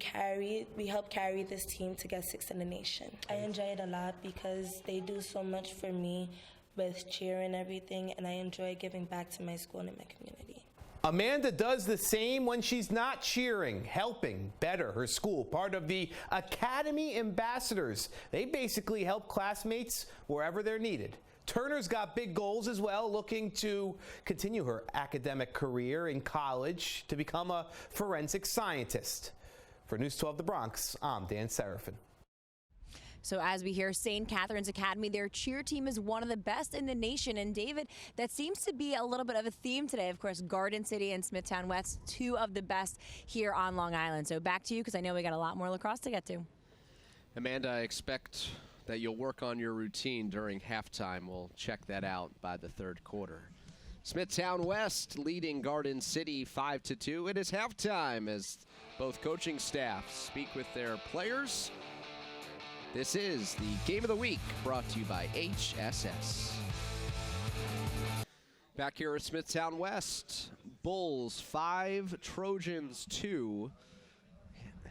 helped carry this team to get 6th in the nation. I enjoy it a lot because they do so much for me with cheer and everything, and I enjoy giving back to my school and my community. Amanda does the same when she's not cheering, helping better her school. Part of the Academy Ambassadors. They basically help classmates wherever they're needed. Turner's got big goals as well, looking to continue her academic career in college to become a forensic scientist. For News 12 The Bronx, I'm Dan Serafin. So as we hear, St. Catherine's Academy, their cheer team is one of the best in the nation. And David, that seems to be a little bit of a theme today. Of course, Garden City and Smithtown West, two of the best here on Long Island. So back to you, because I know we got a lot more lacrosse to get to. Amanda, I expect that you'll work on your routine during halftime. We'll check that out by the third quarter. Smithtown West leading Garden City 5-2. It is halftime as both coaching staffs speak with their players. This is the Game of the Week, brought to you by HSS. Back here at Smithtown West, Bulls 5, Trojans 2.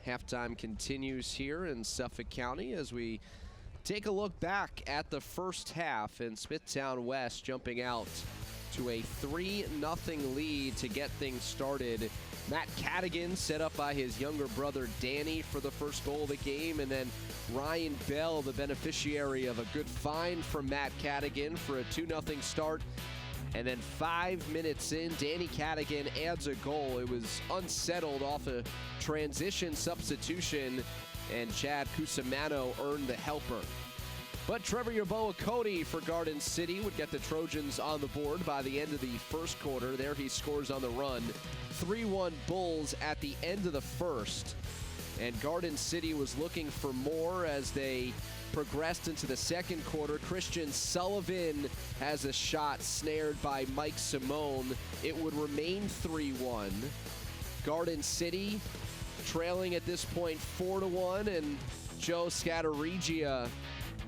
Halftime continues here in Suffolk County as we take a look back at the first half, and Smithtown West jumping out to a 3-0 lead to get things started. Matt Cadigan set up by his younger brother Danny for the first goal of the game, and then Ryan Bell, the beneficiary of a good find from Matt Cadigan for a 2-0 start. And then 5 minutes in, Danny Cadigan adds a goal. It was unsettled off a transition substitution, and Chad Cusimano earned the helper. But Trevor Yaboa-Cody for Garden City would get the Trojans on the board by the end of the first quarter. There he scores on the run. 3-1 Bulls at the end of the first. And Garden City was looking for more as they progressed into the second quarter. Christian Sullivan has a shot snared by Mike Simone. It would remain 3-1. Garden City trailing at this point 4-1, and Joe Scatarigia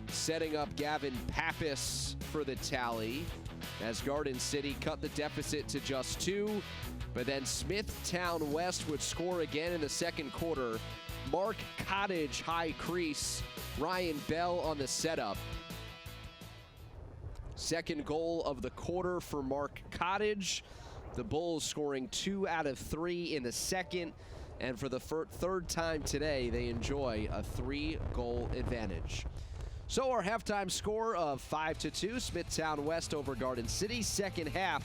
setting up Gavin Pappas for the tally as Garden City cut the deficit to just 2. But then Smithtown West would score again in the second quarter. Mark Cottage high crease, Ryan Bell on the setup. Second goal of the quarter for Mark Cottage. The Bulls scoring 2 out of 3 in the second. And for the third time today, they enjoy a 3-goal advantage. So our halftime score of 5-2, Smithtown West over Garden City. Second half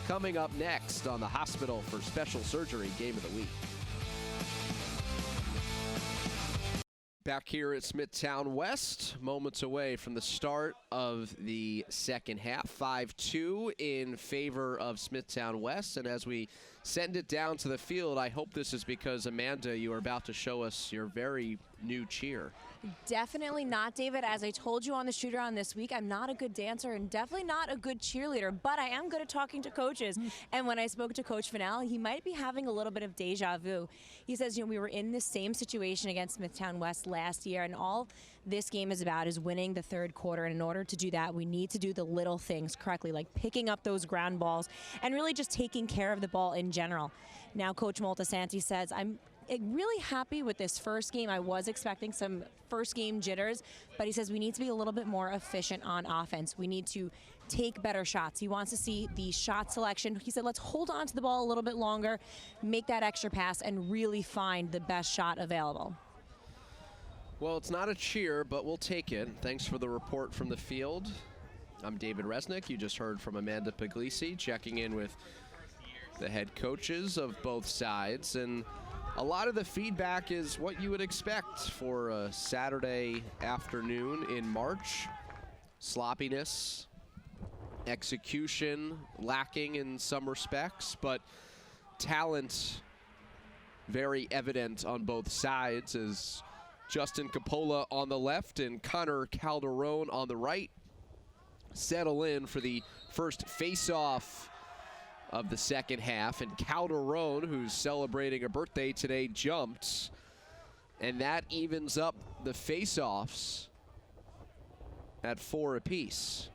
coming up next on the Hospital for Special Surgery Game of the Week. Back here at Smithtown West, moments away from the start of the second half. 5-2 in favor of Smithtown West. And as we send it down to the field, I hope this is because, Amanda, you are about to show us your very new cheer. Definitely not, David. As I told you on the shoot-around this week, I'm not a good dancer and definitely not a good cheerleader, but I am good at talking to coaches. And when I spoke to Coach Fennell, he might be having a little bit of deja vu. He says, we were in the same situation against Smithtown West last year, and all this game is about is winning the third quarter. And in order to do that, we need to do the little things correctly, like picking up those ground balls and really just taking care of the ball in general. Now, Coach Moltisanti says, I'm really happy with this first game. I was expecting some first game jitters, but he says we need to be a little bit more efficient on offense. We need to take better shots. He wants to see the shot selection. He said, let's hold on to the ball a little bit longer, make that extra pass, and really find the best shot available. Well, it's not a cheer, but we'll take it. Thanks for the report from the field. I'm David Resnick. You just heard from Amanda Puglisi, checking in with the head coaches of both sides. And a lot of the feedback is what you would expect for a Saturday afternoon in March. Sloppiness, execution lacking in some respects, but talent very evident on both sides as Justin Coppola on the left and Connor Calderon on the right settle in for the first face-off of the second half, and Calderon, who's celebrating a birthday today, jumped, and that evens up the face-offs at 4 apiece.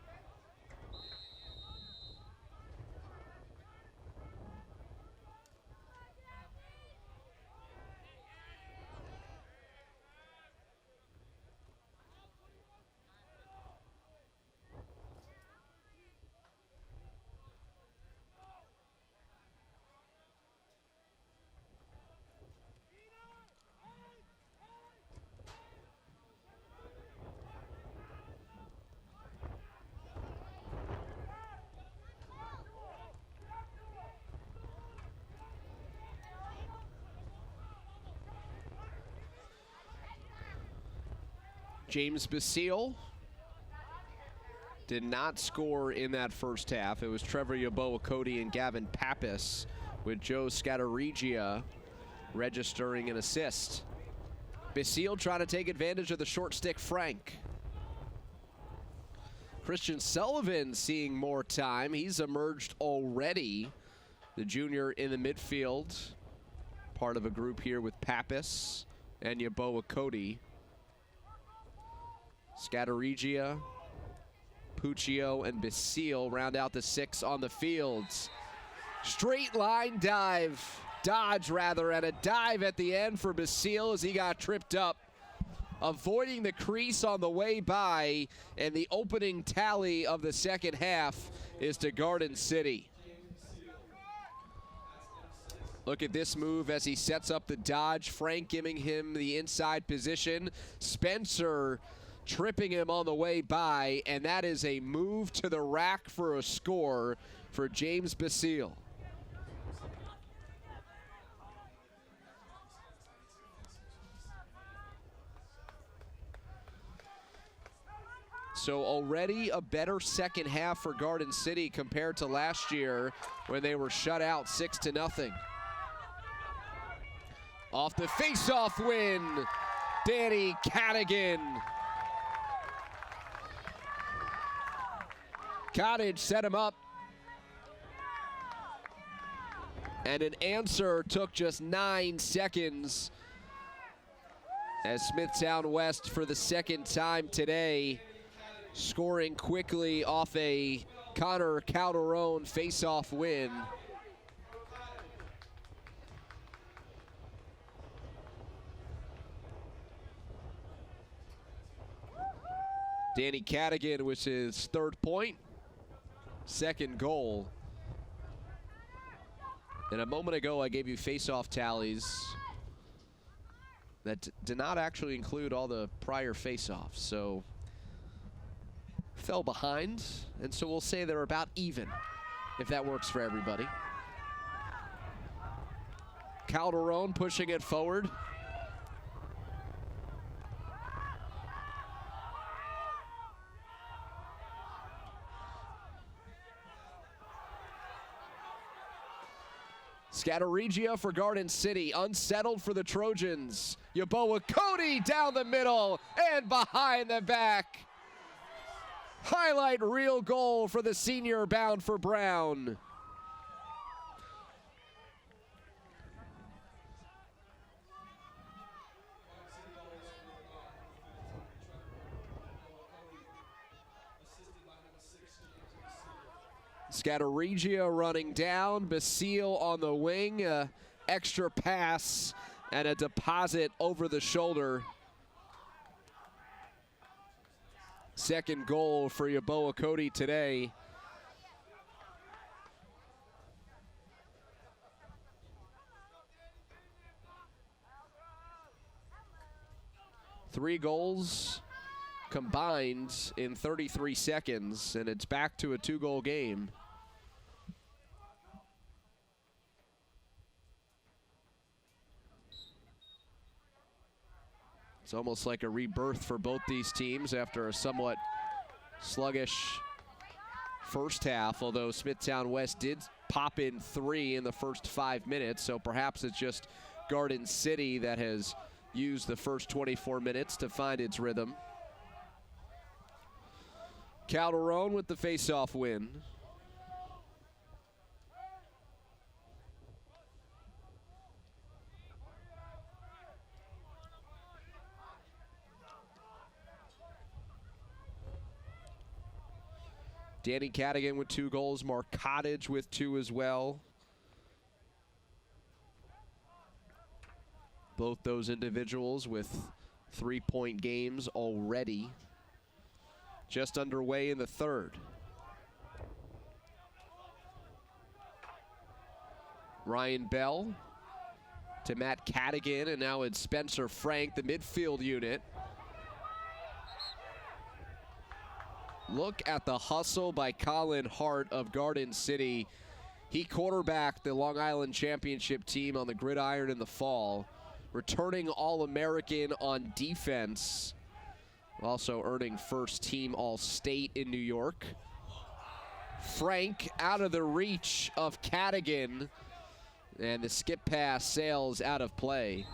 James Basile did not score in that first half. It was Trevor Yeboah-Cody and Gavin Pappas, with Joe Scatarigia registering an assist. Basile trying to take advantage of the short stick Frank. Christian Sullivan seeing more time. He's emerged already. The junior in the midfield, part of a group here with Pappas and Yeboah-Cody. Scatarigia, Puccio, and Basile round out the 6 on the fields. Straight line dodge rather, and a dive at the end for Basile as he got tripped up, avoiding the crease on the way by, and the opening tally of the second half is to Garden City. Look at this move as he sets up the dodge. Frank giving him the inside position. Spencer tripping him on the way by, and that is a move to the rack for a score for James Basile. So already a better second half for Garden City compared to last year when they were shut out 6-0. Off the face-off win, Danny Cadigan. Cottage set him up. And an answer took just 9 seconds as Smithtown West, for the second time today, scoring quickly off a Connor Calderon face-off win. Danny Cadigan with his 3rd point, 2nd goal. And a moment ago I gave you face-off tallies that did not actually include all the prior face-offs, so fell behind, and so we'll say they're about even, if that works for everybody. Calderon pushing it forward. Scatarigia for Garden City, unsettled for the Trojans. Yeboah-Cody down the middle and behind the back. Highlight reel goal for the senior bound for Brown. Scatarigia running down, Basile on the wing, extra pass and a deposit over the shoulder. Second goal for Yeboah-Cody today. Three goals combined in 33 seconds, and it's back to a 2-goal game. It's almost like a rebirth for both these teams after a somewhat sluggish first half, although Smithtown West did pop in 3 in the first 5 minutes, so perhaps it's just Garden City that has used the first 24 minutes to find its rhythm. Calderon with the face-off win. Danny Cadigan with 2 goals, Mark Cottage with 2 as well. Both those individuals with 3-point games already. Just underway in the 3rd. Ryan Bell to Matt Cadigan, and now it's Spencer Frank, the midfield unit. Look at the hustle by Colin Hart of Garden City. He quarterbacked the Long Island Championship team on the gridiron in the fall, returning All-American on defense Also earning first team All-State in New York. Frank out of the reach of Cadigan, and the skip pass sails out of play.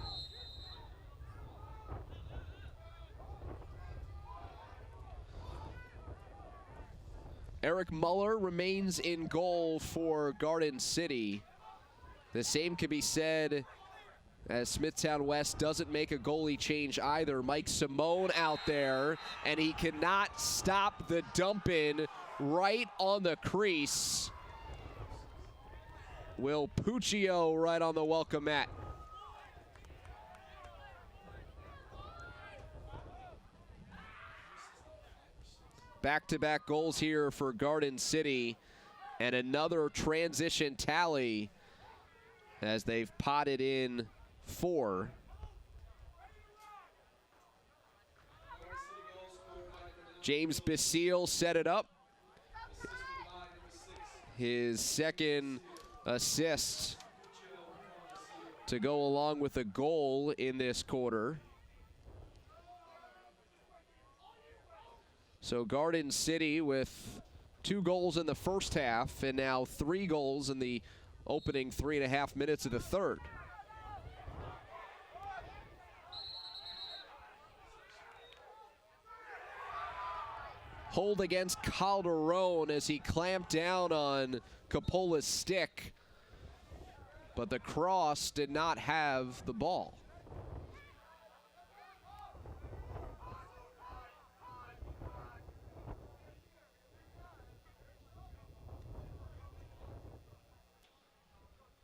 Eric Muller remains in goal for Garden City. The same could be said as Smithtown West doesn't make a goalie change either. Mike Simone out there, and he cannot stop the dump in right on the crease. Will Puccio right on the welcome mat. Back-to-back goals here for Garden City, and another transition tally as they've potted in 4. James Basile set it up. His second assist to go along with a goal in this quarter. So Garden City with 2 goals in the first half and now 3 goals in the opening 3.5 minutes of the third. Hold against Calderon as he clamped down on Coppola's stick, but the cross did not have the ball.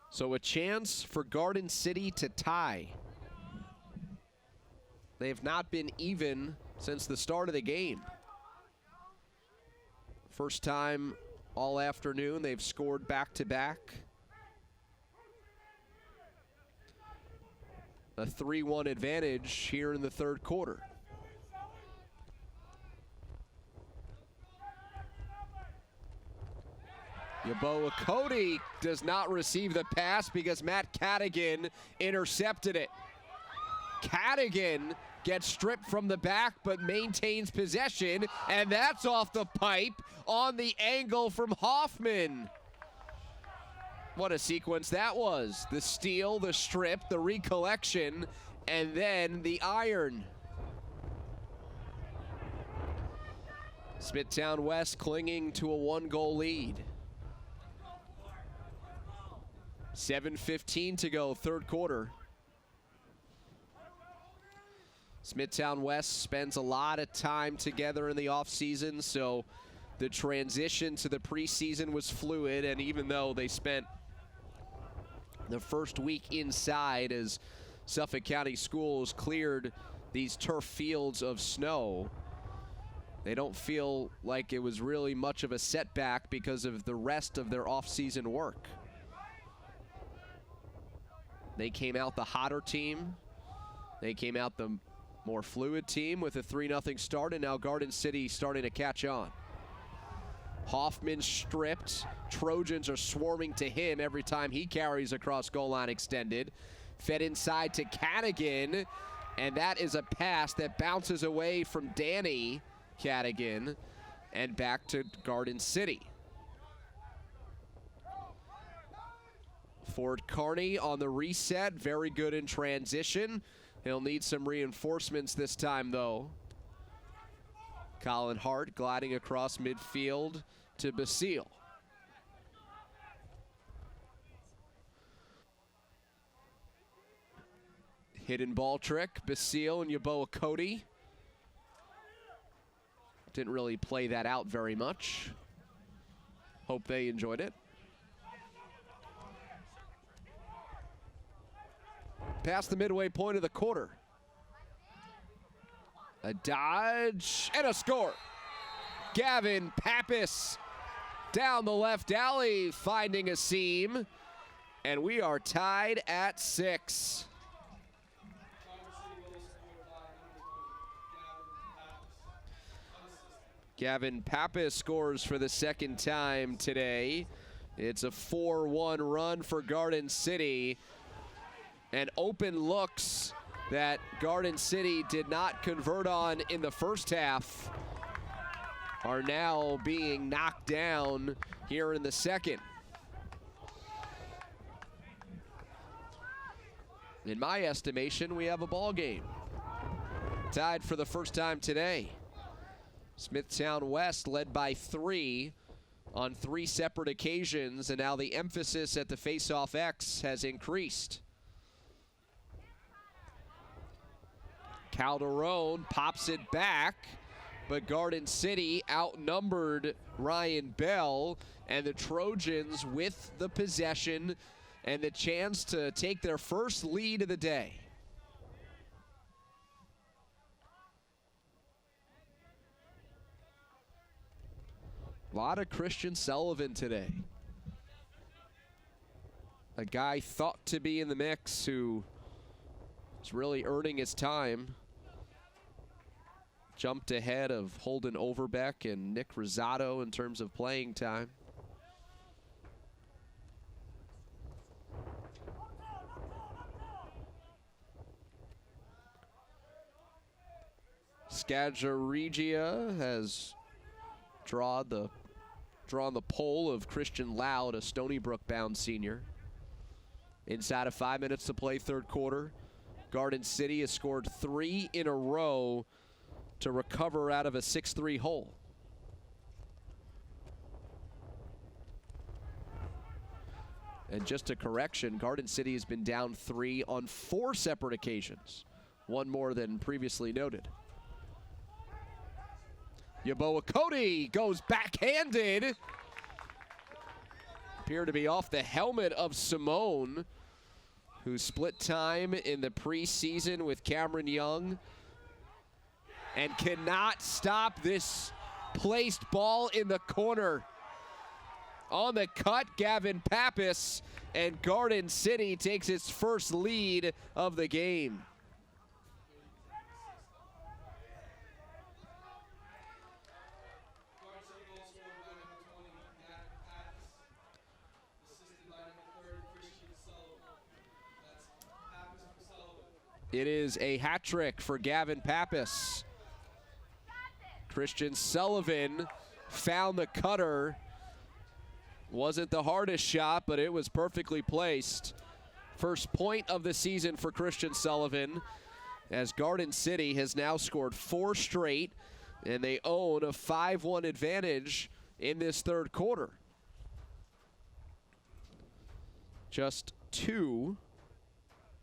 So a chance for Garden City to tie. They have not been even since the start of the game. First time all afternoon they've scored back-to-back. A 3-1 advantage here in the third quarter. Yeboah Cody does not receive the pass because Matt Cadigan intercepted it. Cadigan gets stripped from the back but maintains possession, and that's off the pipe on the angle from Hoffman. What a sequence that was. The steal, the strip, the recollection, and then the iron. Smithtown West clinging to a 1-goal lead. 7:15 to go, third quarter. Smithtown West spends a lot of time together in the offseason, so the transition to the preseason was fluid, and even though they spent the first week inside as Suffolk County Schools cleared these turf fields of snow, they don't feel like it was really much of a setback because of the rest of their offseason work. They came out the hotter team. They came out the more fluid team with a 3-0 start, and now Garden City starting to catch on. Hoffman stripped. Trojans are swarming to him every time he carries across goal line extended. Fed inside to Cadigan, and that is a pass that bounces away from Danny Cadigan and back to Garden City. Ford Carney on the reset, very good in transition. He'll need some reinforcements this time, though. Colin Hart gliding across midfield to Basile. Hidden ball trick, Basile and Yeboah Cody. Didn't really play that out very much. Hope they enjoyed it. Past the midway point of the quarter. A dodge and a score. Gavin Pappas down the left alley, finding a seam. And we are tied at 6. Gavin Pappas scores for the second time today. It's a 4-1 run for Garden City. And open looks that Garden City did not convert on in the first half are now being knocked down here in the second. In my estimation, we have a ball game. Tied for the first time today. Smithtown West led by 3 on 3 separate occasions, and now the emphasis at the face-off X has increased. Calderon pops it back, but Garden City outnumbered Ryan Bell, and the Trojans with the possession and the chance to take their first lead of the day. A lot of Christian Sullivan today. A guy thought to be in the mix who is really earning his time. Jumped ahead of Holden Overbeck and Nick Rosado in terms of playing time. Skageragia has drawn the poll of Christian Loud, a Stony Brook-bound senior. Inside of 5 minutes to play third quarter, Garden City has scored 3 in a row to recover out of a 6-3 hole. And just a correction, Garden City has been down 3 on 4 separate occasions, one more than previously noted. Yaboa Cody goes backhanded. Appear to be off the helmet of Simone, who split time in the preseason with Cameron Young and cannot stop this placed ball in the corner. On the cut, Gavin Pappas, and Garden City takes its first lead of the game. It is a hat trick for Gavin Pappas. Christian Sullivan found the cutter. Wasn't the hardest shot, but it was perfectly placed. First point of the season for Christian Sullivan, as Garden City has now scored 4 straight, and they own a 5-1 advantage in this third quarter. Just 2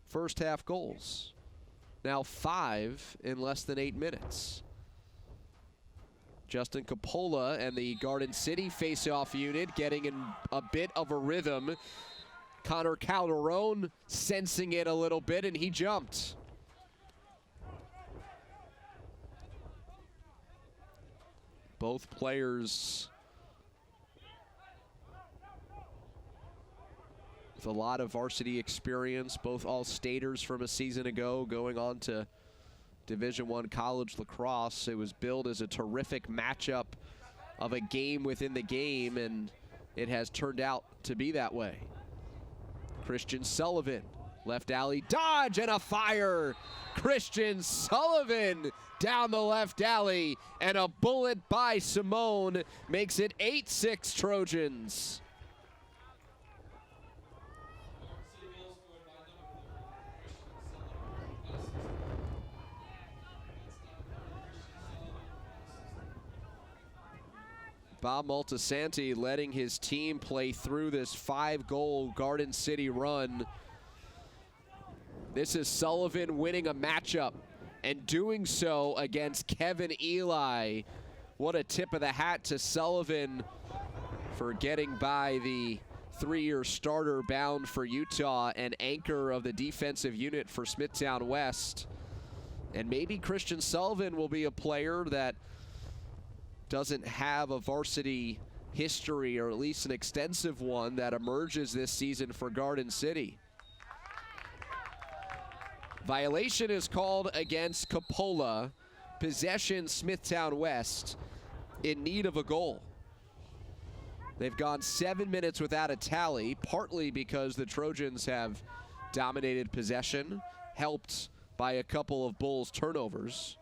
first half goals. Now 5 in less than 8 minutes. Justin Coppola and the Garden City face-off unit getting in a bit of a rhythm. Connor Calderon sensing it a little bit, and he jumped. Both players with a lot of varsity experience, both all-staters from a season ago, going on to Division I college lacrosse. It was billed as a terrific matchup of a game within the game, and it has turned out to be that way. Christian Sullivan, left alley dodge and a fire. Christian Sullivan down the left alley, and a bullet by Simone makes it 8-6 Trojans. Bob Maltasanti letting his team play through this 5-goal Garden City run. This is Sullivan winning a matchup and doing so against Kevin Eli. What a tip of the hat to Sullivan for getting by the 3-year starter bound for Utah and anchor of the defensive unit for Smithtown West. And maybe Christian Sullivan will be a player that doesn't have a varsity history, or at least an extensive one, that emerges this season for Garden City. Violation is called against Coppola. Possession Smithtown West, in need of a goal. They've gone 7 minutes without a tally, partly because the Trojans have dominated possession, helped by a couple of Bulls turnovers.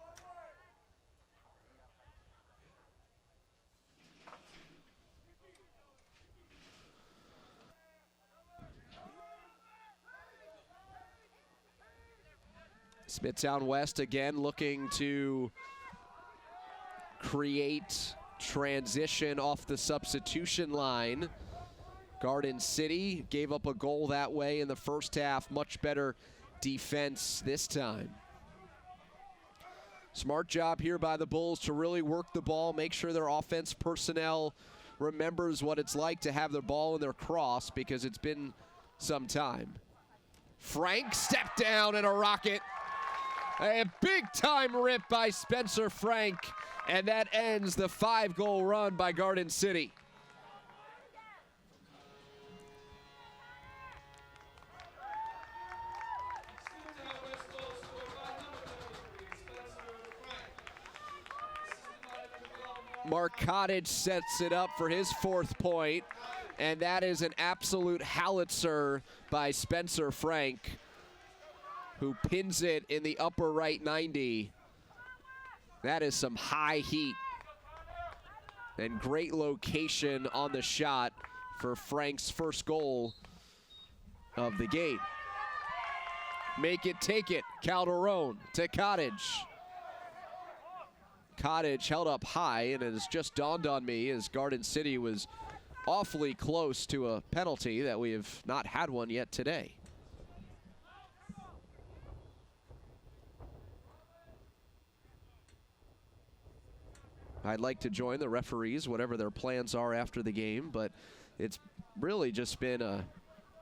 Smithtown West again looking to create transition off the substitution line. Garden City gave up a goal that way in the first half. Much better defense this time. Smart job here by the Bulls to really work the ball, make sure their offense personnel remembers what it's like to have the ball in their cross, because it's been some time. Frank stepped down and a rocket. A big-time rip by Spencer Frank, and that ends the 5-goal run by Garden City. Mark Cottage sets it up for his 4th point, and that is an absolute howitzer by Spencer Frank, who pins it in the upper right 90. That is some high heat and great location on the shot for Frank's first goal of the game. Make it, take it, Calderon to Cottage. Cottage held up high, and it has just dawned on me as Garden City was awfully close to a penalty that we have not had one yet today. I'd like to join the referees, whatever their plans are after the game, but it's really just been a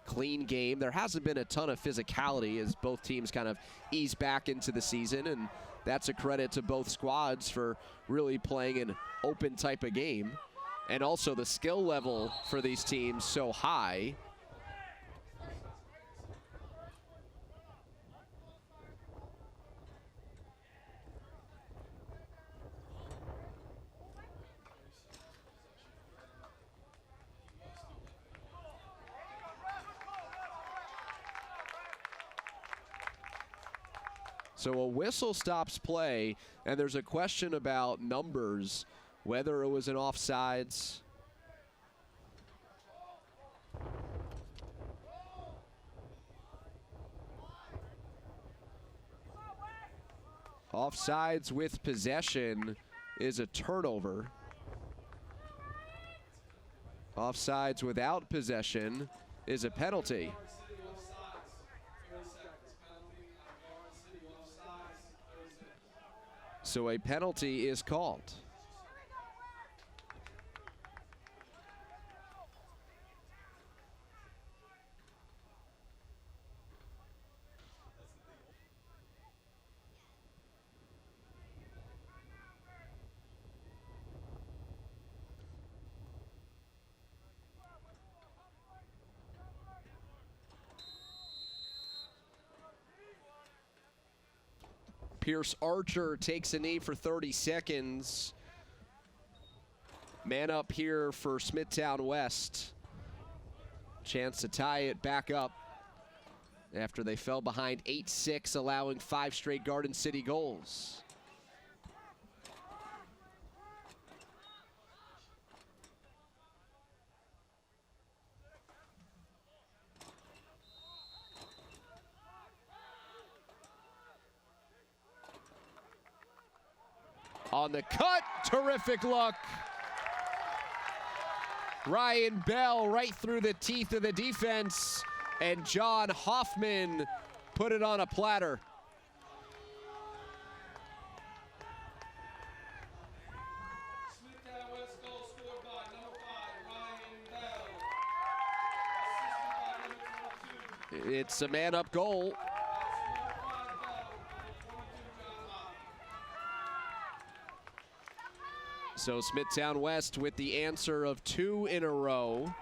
clean game. There hasn't been a ton of physicality as both teams kind of ease back into the season, and that's a credit to both squads for really playing an open type of game. And also the skill level for these teams so high. So a whistle stops play, and there's a question about numbers, whether it was an offsides. Offsides with possession is a turnover. Offsides without possession is a penalty. So a penalty is called. Pierce Archer takes a knee for 30 seconds. Man up here for Smithtown West. Chance to tie it back up after they fell behind 8-6, allowing 5 straight Garden City goals. On the cut, terrific look. Ryan Bell right through the teeth of the defense, and John Hoffman put it on a platter. Smithtown West goal scored by number 5, Ryan Bell. It's a man-up goal. So Smithtown West with the answer of 2 in a row.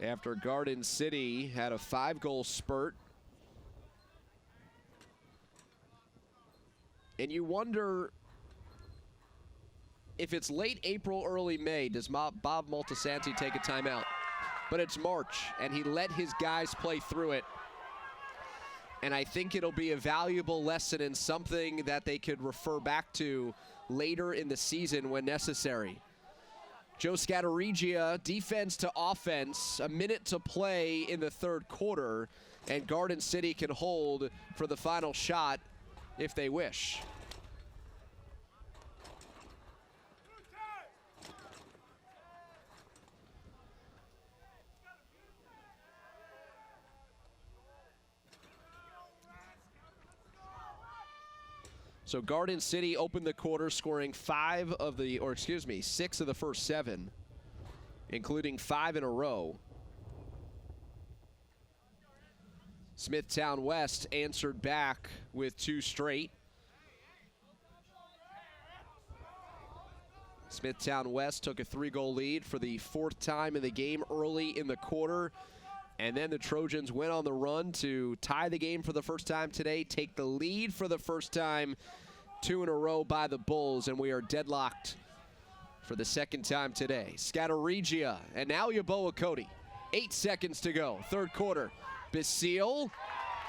After Garden City had a 5-goal spurt. And you wonder if it's late April, early May, does Bob Moltisanti take a timeout? but it's March, and he let his guys play through it. And I think it'll be a valuable lesson and something that they could refer back to later in the season when necessary. Joe Scatarigia, defense to offense, a minute to play in the third quarter, and Garden City can hold for the final shot if they wish. So Garden City opened the quarter scoring 6 of the first 7, including 5 in a row. Smithtown West answered back with 2 straight. Smithtown West took a 3-goal lead for the 4th time in the game early in the quarter. And then the Trojans went on the run to tie the game for the first time today, take the lead for the first time 2 in a row by the Bulls, and we are deadlocked for the 2nd time today. Scatarigia and now Yeboah Cody. 8 seconds to go, third quarter. Basile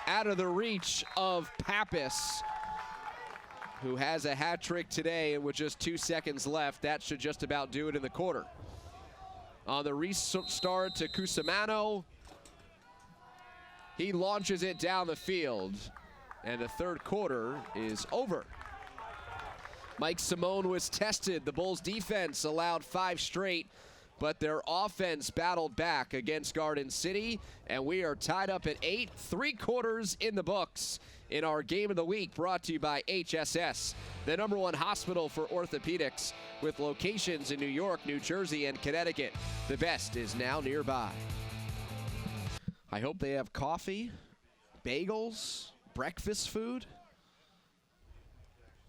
out of the reach of Pappas, who has a hat trick today, and with just 2 seconds left, that should just about do it in the quarter. On the restart to Cusimano, he launches it down the field, and the third quarter is over. Mike Simone was tested. The Bulls defense allowed 5 straight, but their offense battled back against Garden City, and we are tied up at 8, 3 quarters in the books in our Game of the Week, brought to you by HSS, the #1 hospital for orthopedics, with locations in New York, New Jersey, and Connecticut. The best is now nearby. I hope they have coffee, bagels, breakfast food.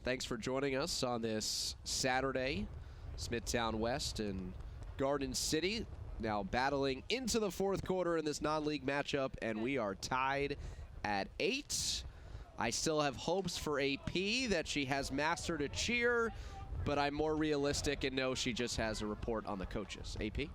Thanks for joining us on this Saturday. Smithtown West and Garden City now battling into the 4th quarter in this non-league matchup, and we are tied at 8. I still have hopes for AP that she has mastered a cheer, but I'm more realistic and know she just has a report on the coaches. AP?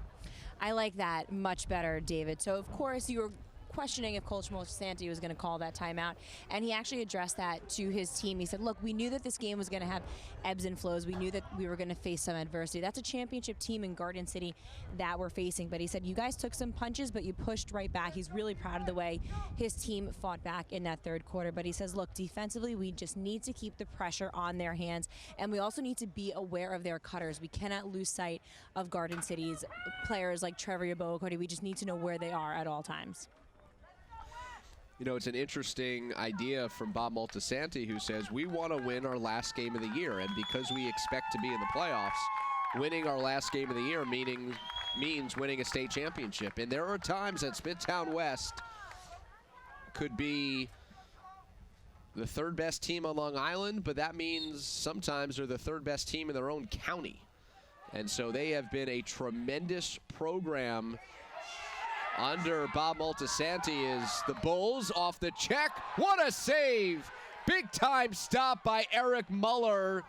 I like that much better, David. So, of course, you were questioning if Coach Mosanti was going to call that timeout, and he actually addressed that to his team. He said, look, we knew that this game was going to have ebbs and flows. We knew that we were going to face some adversity. That's a championship team in Garden City that we're facing, but he said, you guys took some punches, but you pushed right back. He's really proud of the way his team fought back in that third quarter, but he says, look, defensively, we just need to keep the pressure on their hands, and we also need to be aware of their cutters. We cannot lose sight of Garden City's players like Trevor Yeboah Cody. We just need to know where they are at all times. You know, it's an interesting idea from Bob Moltisanti, who says we want to win our last game of the year, and because we expect to be in the playoffs, winning our last game of the year means winning a state championship. And there are times that Smithtown West could be the 3rd best team on Long Island, but that means sometimes they're the 3rd best team in their own county. And so they have been a tremendous program under Bob Moltisanti. Is the Bulls off the check. What a save! Big time stop by Eric Muller.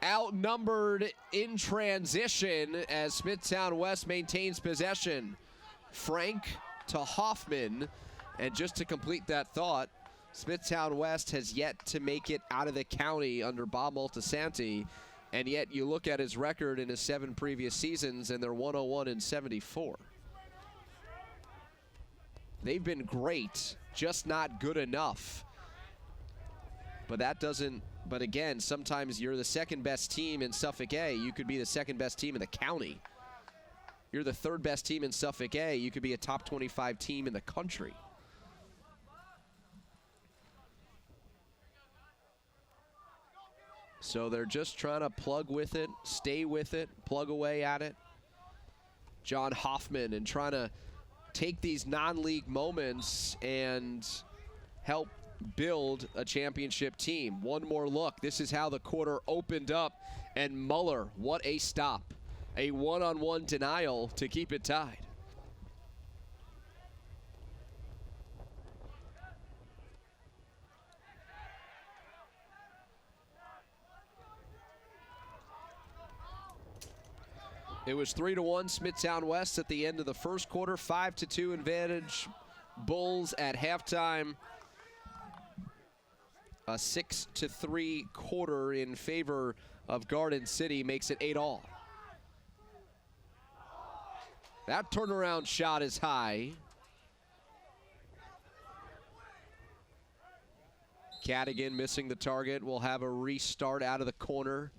Outnumbered in transition as Smithtown West maintains possession. Frank to Hoffman. And just to complete that thought, Smithtown West has yet to make it out of the county under Bob Moltisanti. And yet you look at his record in his 7 previous seasons, and they're 101-74. They've been great, just not good enough. But that doesn't, but again, sometimes you're the 2nd best team in Suffolk A. You could be the 2nd best team in the county. You're the 3rd best team in Suffolk A. You could be a top 25 team in the country. So they're just trying to plug with it, stay with it, plug away at it. John Hoffman, and trying to take these non-league moments and help build a championship team. One more look. This is how the quarter opened up, and Muller, what a stop. A one-on-one denial to keep it tied. It was 3-1 Smithtown West at the end of the first quarter, 5-2 advantage Bulls at halftime. A 6-3 quarter in favor of Garden City makes it 8-all. That turnaround shot is high. Cadigan missing the target. Will have a restart out of the corner.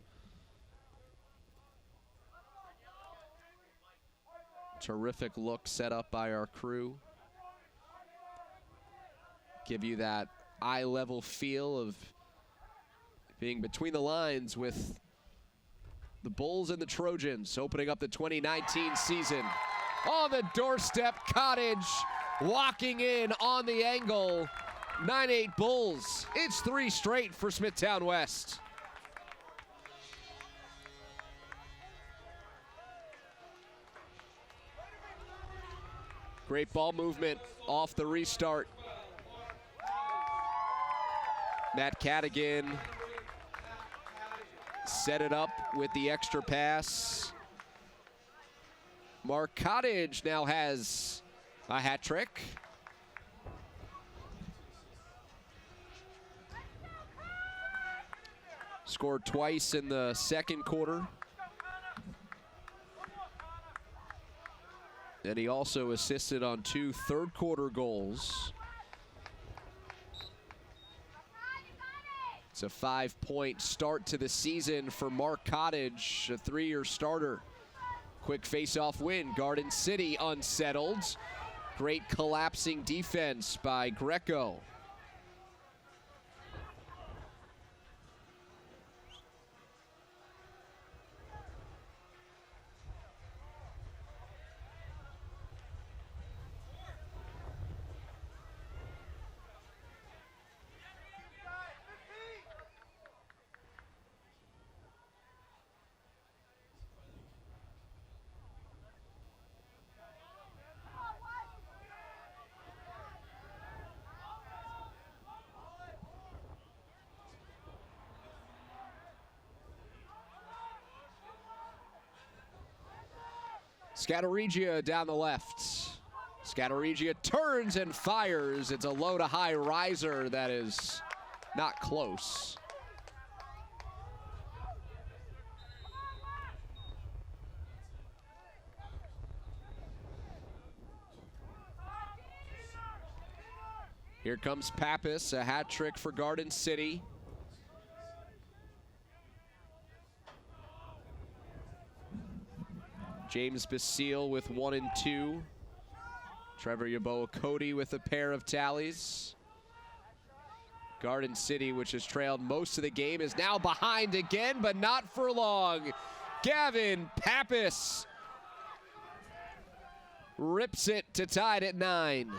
Terrific look set up by our crew. Give you that eye-level feel of being between the lines with the Bulls and the Trojans opening up the 2019 season. On the doorstep, Cottage walking in on the angle. 9-8 Bulls. It's 3 straight for Smithtown West. Great ball movement off the restart. Matt Cadigan set it up with the extra pass. Mark Cottage now has a hat trick. Scored twice in the second quarter. And he also assisted on 2 third-quarter goals. It's a 5-point start to the season for Mark Cottage, a 3-year starter. Quick face-off win. Garden City unsettled. Great collapsing defense by Greco. Scatteregia down the left. Scatteregia turns and fires. It's a low to high riser that is not close. Here comes Pappas, a hat trick for Garden City. James Basile with 1 and 2. Trevor Yeboah-Cody with a pair of tallies. Garden City, which has trailed most of the game, is now behind again, but not for long. Gavin Pappas rips it to tie it at 9.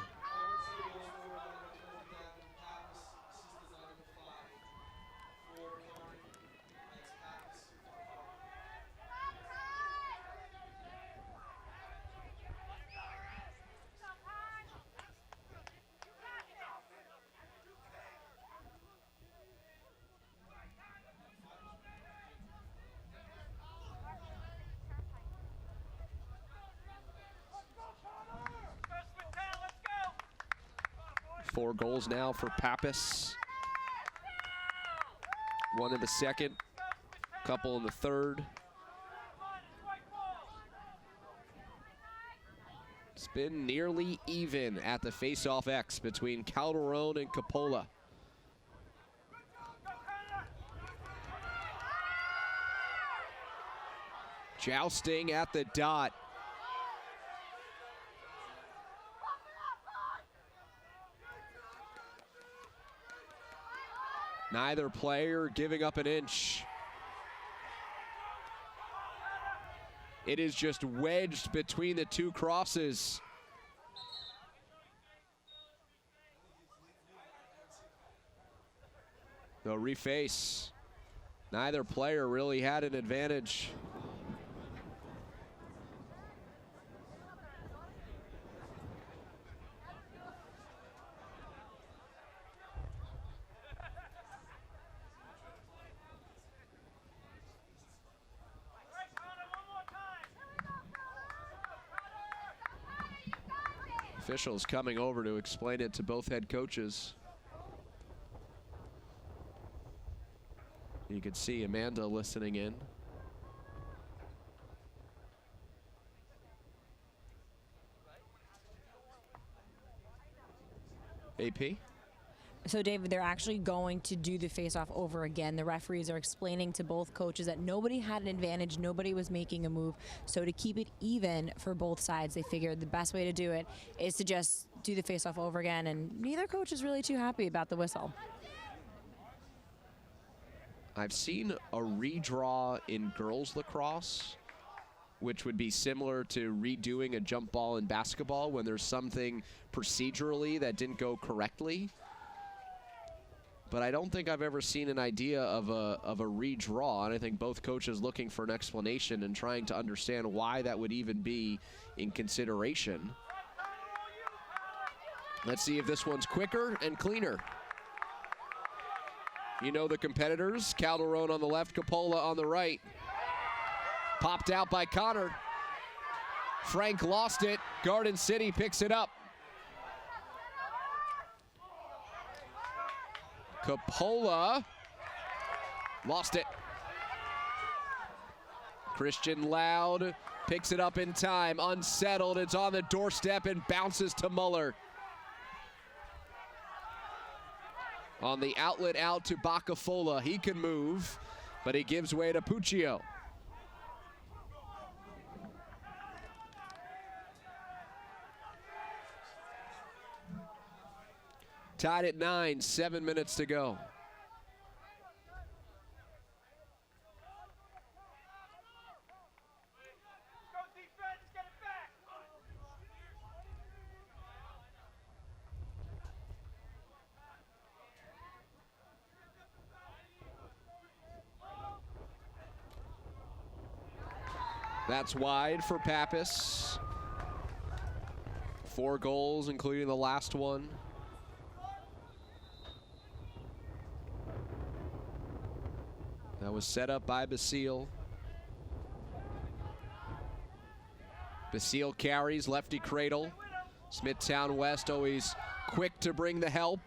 Four goals now for Pappas. 1 in the second, couple in the third. It's been nearly even at the face-off X between Calderon and Capola. Jousting at the dot. Neither player giving up an inch. It is just wedged between the two crosses. They'll reface. Neither player really had an advantage. Officials coming over to explain it to both head coaches. You could see Amanda listening in. AP? So, David, they're actually going to do the face-off over again. The referees are explaining to both coaches that nobody had an advantage, nobody was making a move. So to keep it even for both sides, they figured the best way to do it is to just do the face-off over again, and neither coach is really too happy about the whistle. I've seen a redraw in girls lacrosse, which would be similar to redoing a jump ball in basketball when there's something procedurally that didn't go correctly. But I don't think I've ever seen an idea of a redraw, and I think both coaches looking for an explanation and trying to understand why that would even be in consideration. Let's see if this one's quicker and cleaner. You know the competitors, Calderon on the left, Coppola on the right. Popped out by Connor. Frank lost it. Garden City picks it up. Coppola lost it. Christian Loud picks it up in time. Unsettled. It's on the doorstep and bounces to Muller. On the outlet out to Bacafola. He can move, but he gives way to Puccio. Tied at 9, 7 minutes to go. That's wide for Pappas. 4 goals, including the last one. That was set up by Basile. Basile carries, lefty cradle. Smithtown West always quick to bring the help.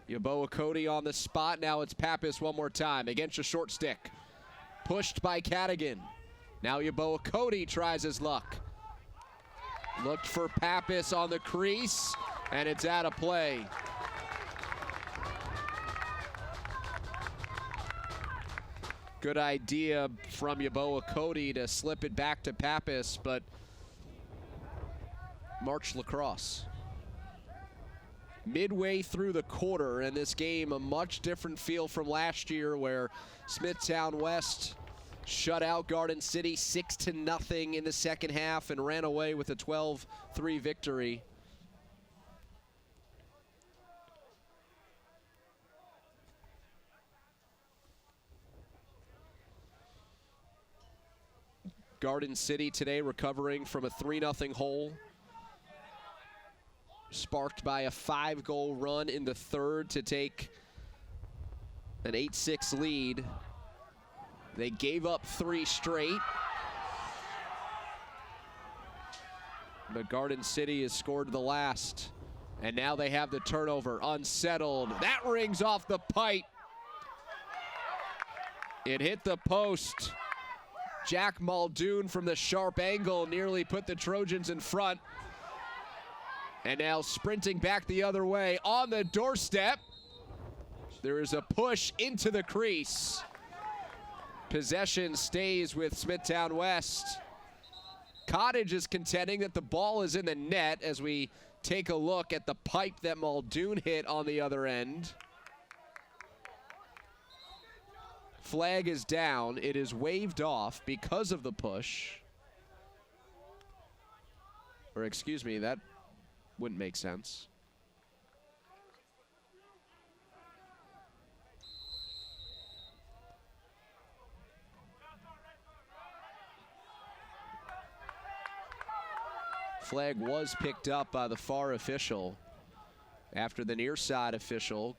Yaboa Cody on the spot. Now it's Pappas one more time against a short stick. Pushed by Cadigan. Now Yaboa Cody tries his luck. Looked for Pappas on the crease, and it's out of play. Good idea from Yaboa Cody to slip it back to Pappas, but March Lacrosse. Midway through the quarter, and this game a much different feel from last year where Smithtown West shut out Garden City 6-0 in the second half and ran away with a 12-3 victory. Garden City today recovering from a 3-0 hole, sparked by a 5-goal run in the third to take an 8-6 lead. They gave up 3 straight, but Garden City has scored the last, and now they have the turnover. Unsettled. That rings off the pipe. It hit the post. Jack Muldoon from the sharp angle nearly put the Trojans in front. And now sprinting back the other way on the doorstep. There is a push into the crease. Possession stays with Smithtown West. Cottage is contending that the ball is in the net as we take a look at the pipe that Muldoon hit on the other end. Flag is down. It is waved off because of the push. Or excuse me, that wouldn't make sense. Flag was picked up by the far official after the near side official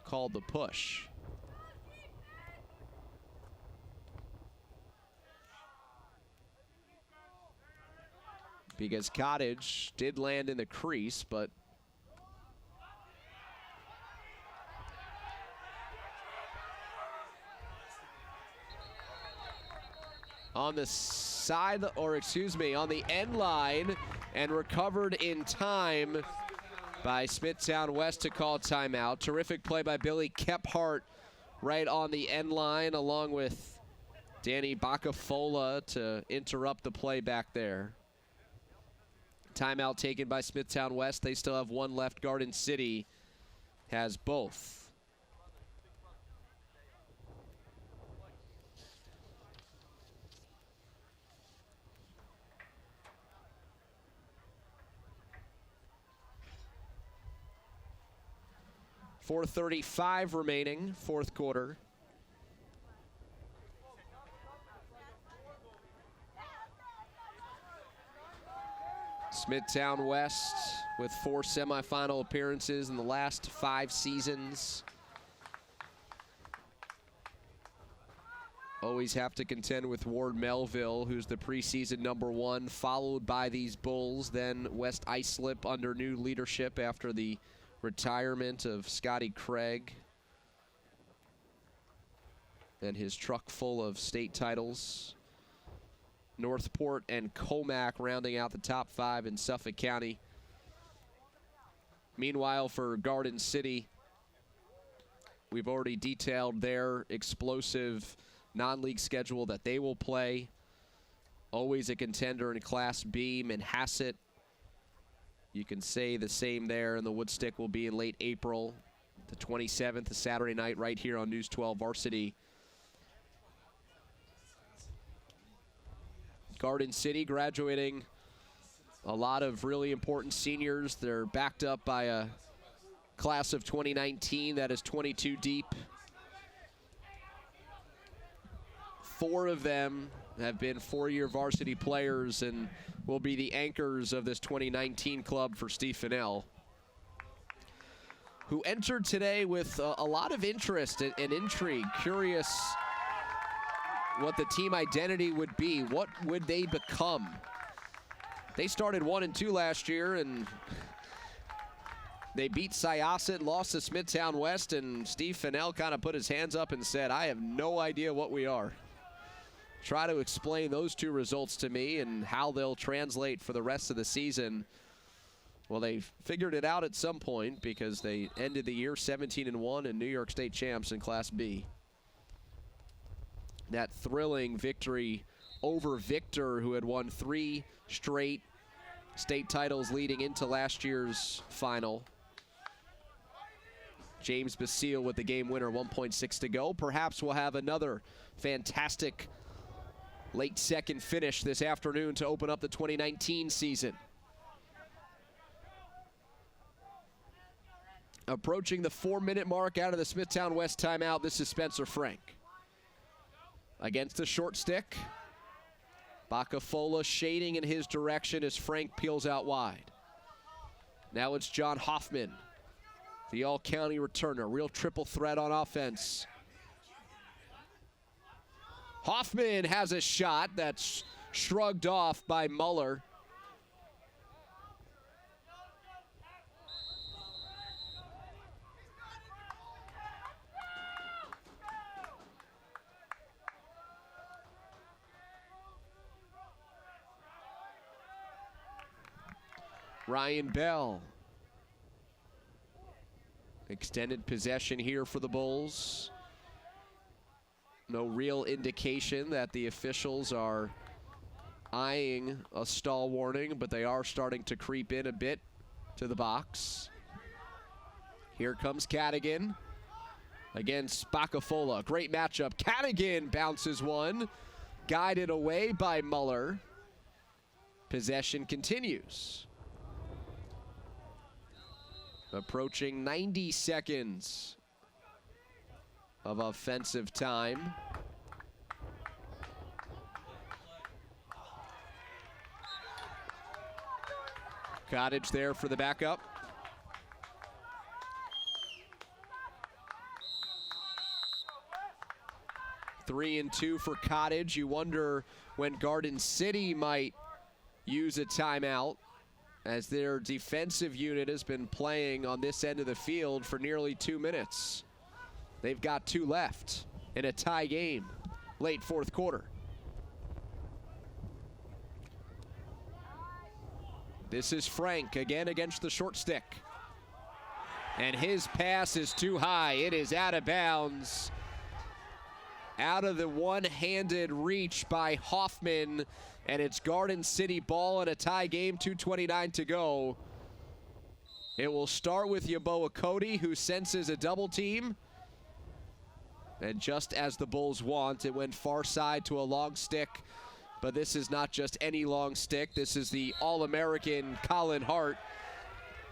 called the push. because Cottage did land in the crease, but on the side, or excuse me, on the end line, and recovered in time by Smithtown West to call timeout. Terrific play by Billy Kephart right on the end line, along with Danny Bacafola to interrupt the play back there. Timeout taken by Smithtown West. They still have one left. Garden City has both. .435 remaining, fourth quarter. Smithtown West with 4 semifinal appearances in the last 5 seasons. Always have to contend with Ward Melville, who's the preseason #1, followed by these Bulls, then West Islip under new leadership after the retirement of Scotty Craig and his truck full of state titles. Northport and Comac rounding out the top 5 in Suffolk County. Meanwhile, for Garden City, we've already detailed their explosive non-league schedule that they will play. Always a contender in Class B. Manhasset, you can say the same there, and the Woodstick will be in late April. The 27th, a Saturday night, right here on News 12 Varsity. Garden City graduating a lot of really important seniors. They're backed up by a class of 2019 that is 22 deep. 4 of them have been 4-year varsity players and will be the anchors of this 2019 club for Steve Fennell, who entered today with a lot of interest and intrigue, curious what the team identity would be. What would they become? They started 1-2 last year, and they beat Syosset, lost to Smithtown West, and Steve Fennell kind of put his hands up and said, I have no idea what we are. Try to explain those 2 results to me and how they'll translate for the rest of the season. Well, they figured it out at some point because they ended the year 17-1 and New York State champs in Class B. That thrilling victory over Victor, who had won 3 straight state titles leading into last year's final. James Basile with the game winner, 1.6 to go. Perhaps we'll have another fantastic late second finish this afternoon to open up the 2019 season. Approaching the 4-minute mark out of the Smithtown West timeout, this is Spencer Frank. Against the short stick. Bacafola shading in his direction as Frank peels out wide. Now it's John Hoffman, the all-county returner. Real triple threat on offense. Hoffman has a shot that's shrugged off by Muller. Ryan Bell. Extended possession here for the Bulls. No real indication that the officials are eyeing a stall warning, but they are starting to creep in a bit to the box. Here comes Cadigan against Bacafola. Great matchup. Cadigan bounces one, guided away by Muller. Possession continues. Approaching 90 seconds of offensive time. Cottage there for the backup. (3-2) for Cottage. You wonder when Garden City might use a timeout as their defensive unit has been playing on this end of the field for nearly 2 minutes. They've got 2 left in a tie game, late fourth quarter. This is Frank again against the short stick. And his pass is too high. It is out of bounds. Out of the one-handed reach by Hoffman. And it's Garden City ball in a tie game, 2:29 to go. It will start with Yeboah Cody, who senses a double team. And just as the Bulls want, it went far side to a long stick. But this is not just any long stick. This is the All-American Colin Hart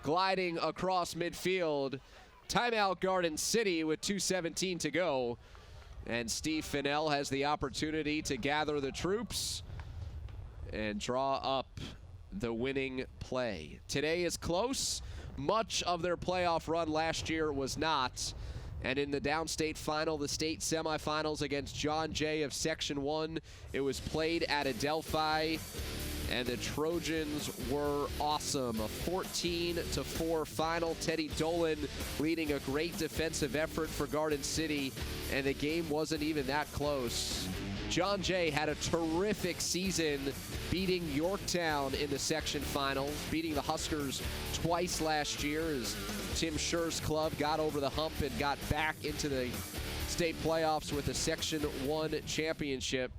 gliding across midfield. Timeout Garden City with 2:17 to go. And Steve Fennell has the opportunity to gather the troops and draw up the winning play. Today is close. Much of their playoff run last year was not. And in the downstate final, the state semifinals against John Jay of Section 1, it was played at Adelphi, and the Trojans were awesome. A 14-4 final. Teddy Dolan leading a great defensive effort for Garden City, and the game wasn't even that close. John Jay had a terrific season, beating Yorktown in the section finals, beating the Huskers twice last year as Tim Scherr's club got over the hump and got back into the state playoffs with a Section 1 championship.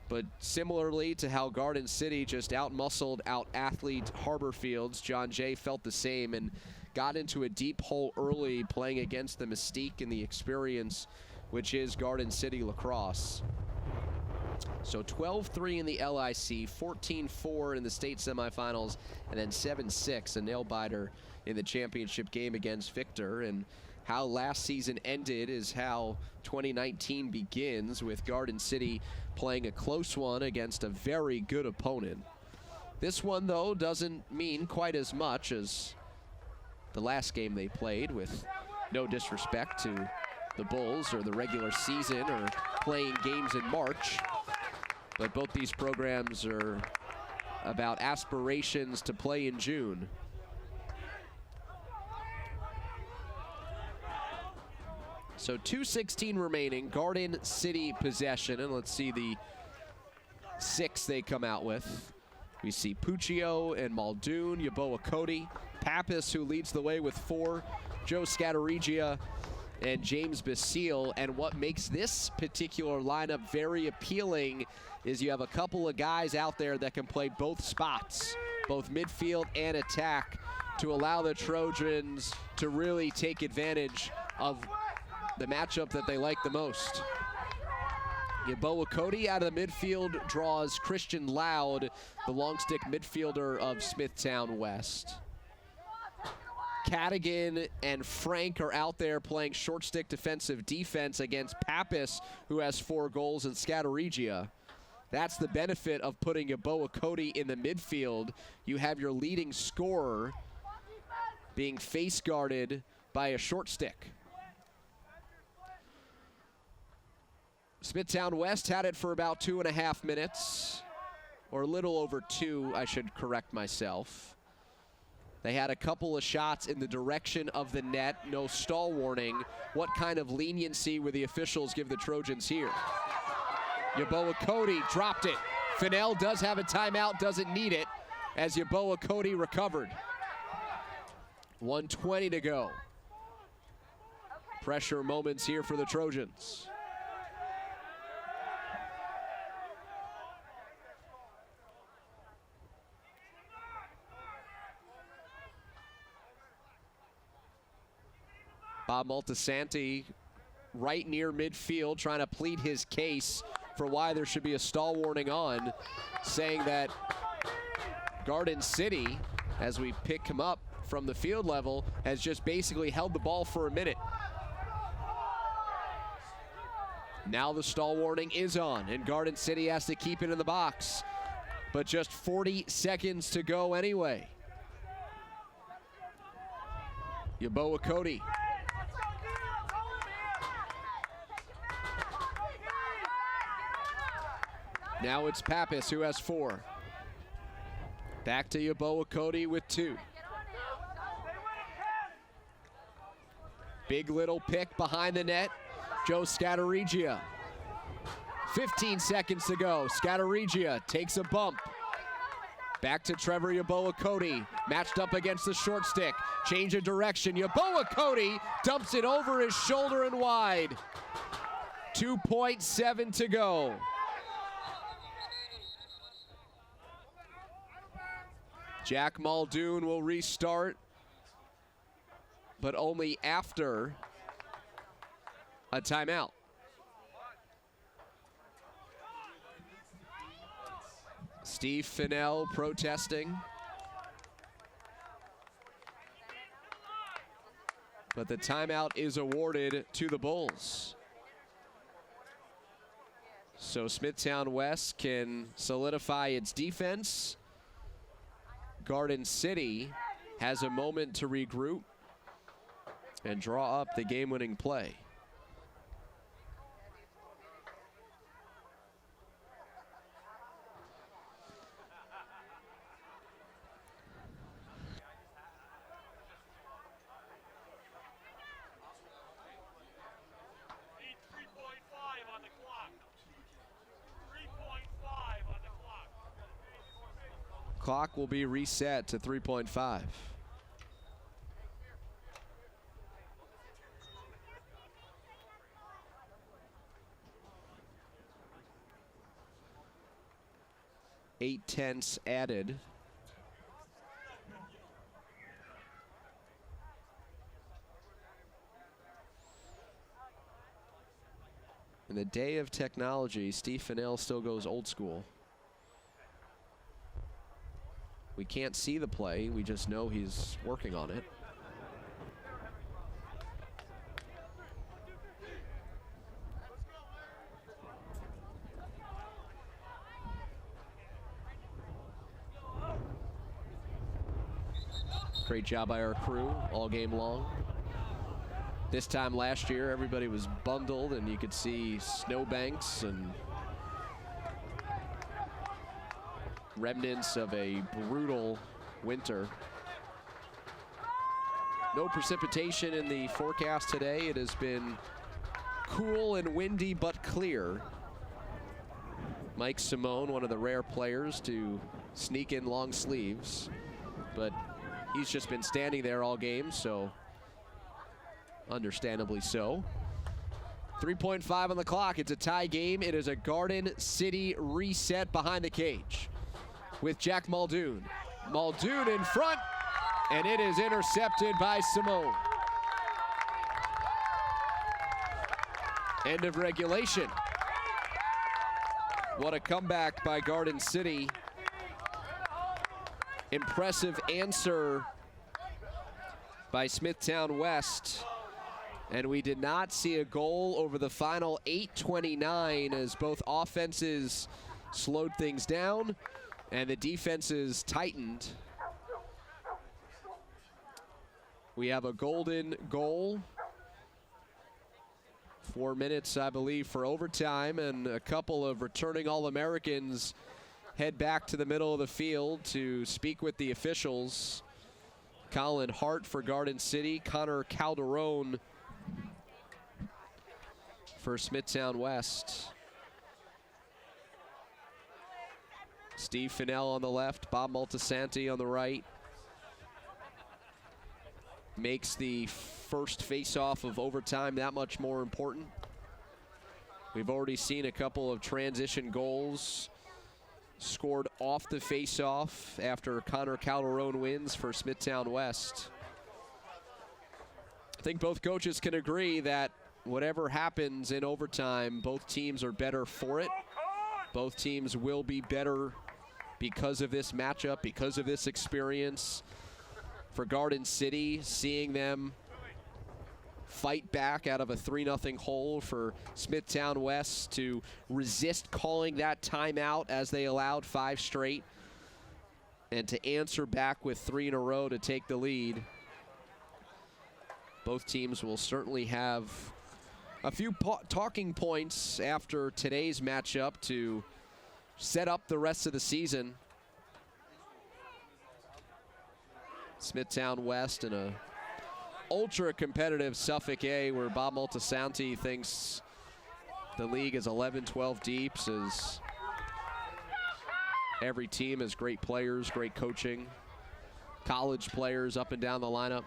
But similarly to how Garden City just out-muscled, out-athlete Harborfields, John Jay felt the same and got into a deep hole early, playing against the mystique and the experience, which is Garden City lacrosse. So 12-3 in the LIC, 14-4 in the state semifinals, and then 7-6, a nail-biter in the championship game against Victor. And how last season ended is how 2019 begins, with Garden City playing a close one against a very good opponent. This one, though, doesn't mean quite as much as the last game they played, with no disrespect to the Bulls or the regular season or playing games in March. But both these programs are about aspirations to play in June. So 2:16 remaining, Garden City possession, and let's see the 6 they come out with. We see Puccio and Muldoon, Yeboah Cody, Pappas, who leads the way with 4, Joe Scatarigia, and James Basile. And what makes this particular lineup very appealing is you have a couple of guys out there that can play both spots, both midfield and attack, to allow the Trojans to really take advantage of the matchup that they like the most. Yeboah Cody out of the midfield draws Christian Loud, the long stick midfielder of Smithtown West. Cadigan and Frank are out there playing short stick defensive defense against Pappas, who has 4 goals, and Scatarigia. That's the benefit of putting Yeboah Cody in the midfield. You have your leading scorer being face guarded by a short stick. Smithtown West had it for about 2.5 minutes, or a little over 2, I should correct myself. They had a couple of shots in the direction of the net, no stall warning. What kind of leniency will the officials give the Trojans here? Yeboah Cody dropped it. Fennell does have a timeout, doesn't need it, as Yeboah Cody recovered. 1:20 to go. Pressure moments here for the Trojans. Bob Multisanti right near midfield trying to plead his case for why there should be a stall warning on, saying that Garden City, as we pick him up from the field level, has just basically held the ball for a minute. Now the stall warning is on, and Garden City has to keep it in the box. But just 40 seconds to go anyway. Yeboah Cody. Now it's Pappas who has 4. Back to Yeboah Cody with 2. Big little pick behind the net. Joe Scatarigia. 15 seconds to go. Scatarigia takes a bump. Back to Trevor Yeboah Cody, matched up against the short stick. Change of direction. Yeboah Cody dumps it over his shoulder and wide. 2.7 to go. Jack Muldoon will restart, but only after a timeout. Steve Fennell protesting. But the timeout is awarded to the Bulls. So Smithtown West can solidify its defense. Garden City has a moment to regroup and draw up the game-winning play. Clock will be reset to 3.5. Eight tenths added. In the day of technology, Steve Fennell still goes old school. We can't see the play, we just know he's working on it. Great job by our crew all game long. This time last year, everybody was bundled and you could see snowbanks and remnants of a brutal winter. No precipitation in the forecast today. It has been cool and windy but clear. Mike Simone, one of the rare players to sneak in long sleeves, but he's just been standing there all game, so understandably so. 3.5 on the clock. It's a tie game. It is a Garden City reset behind the cage with Jack Muldoon. Muldoon in front, and it is intercepted by Simone. End of regulation. What a comeback by Garden City. Impressive answer by Smithtown West. And we did not see a goal over the final 8:29 as both offenses slowed things down and the defenses tightened. We have a golden goal. 4 minutes, I believe, for overtime, and a couple of returning All-Americans head back to the middle of the field to speak with the officials. Colin Hart for Garden City, Connor Calderon for Smithtown West. Steve Fennell on the left, Bob Multisanti on the right. Makes the first face-off of overtime that much more important. We've already seen a couple of transition goals scored off the face-off after Connor Calderon wins for Smithtown West. I think both coaches can agree that whatever happens in overtime, both teams are better for it. Both teams will be better because of this matchup, because of this experience. For Garden City, seeing them fight back out of a 3-0 hole, for Smithtown West to resist calling that timeout as they allowed 5 straight, and to answer back with 3 in a row to take the lead. Both teams will certainly have a few talking points after today's matchup to set up the rest of the season. Smithtown West and a ultra competitive Suffolk A, where Bob Moltisanti thinks the league is 11-12 deep, as every team has great players, great coaching, college players up and down the lineup.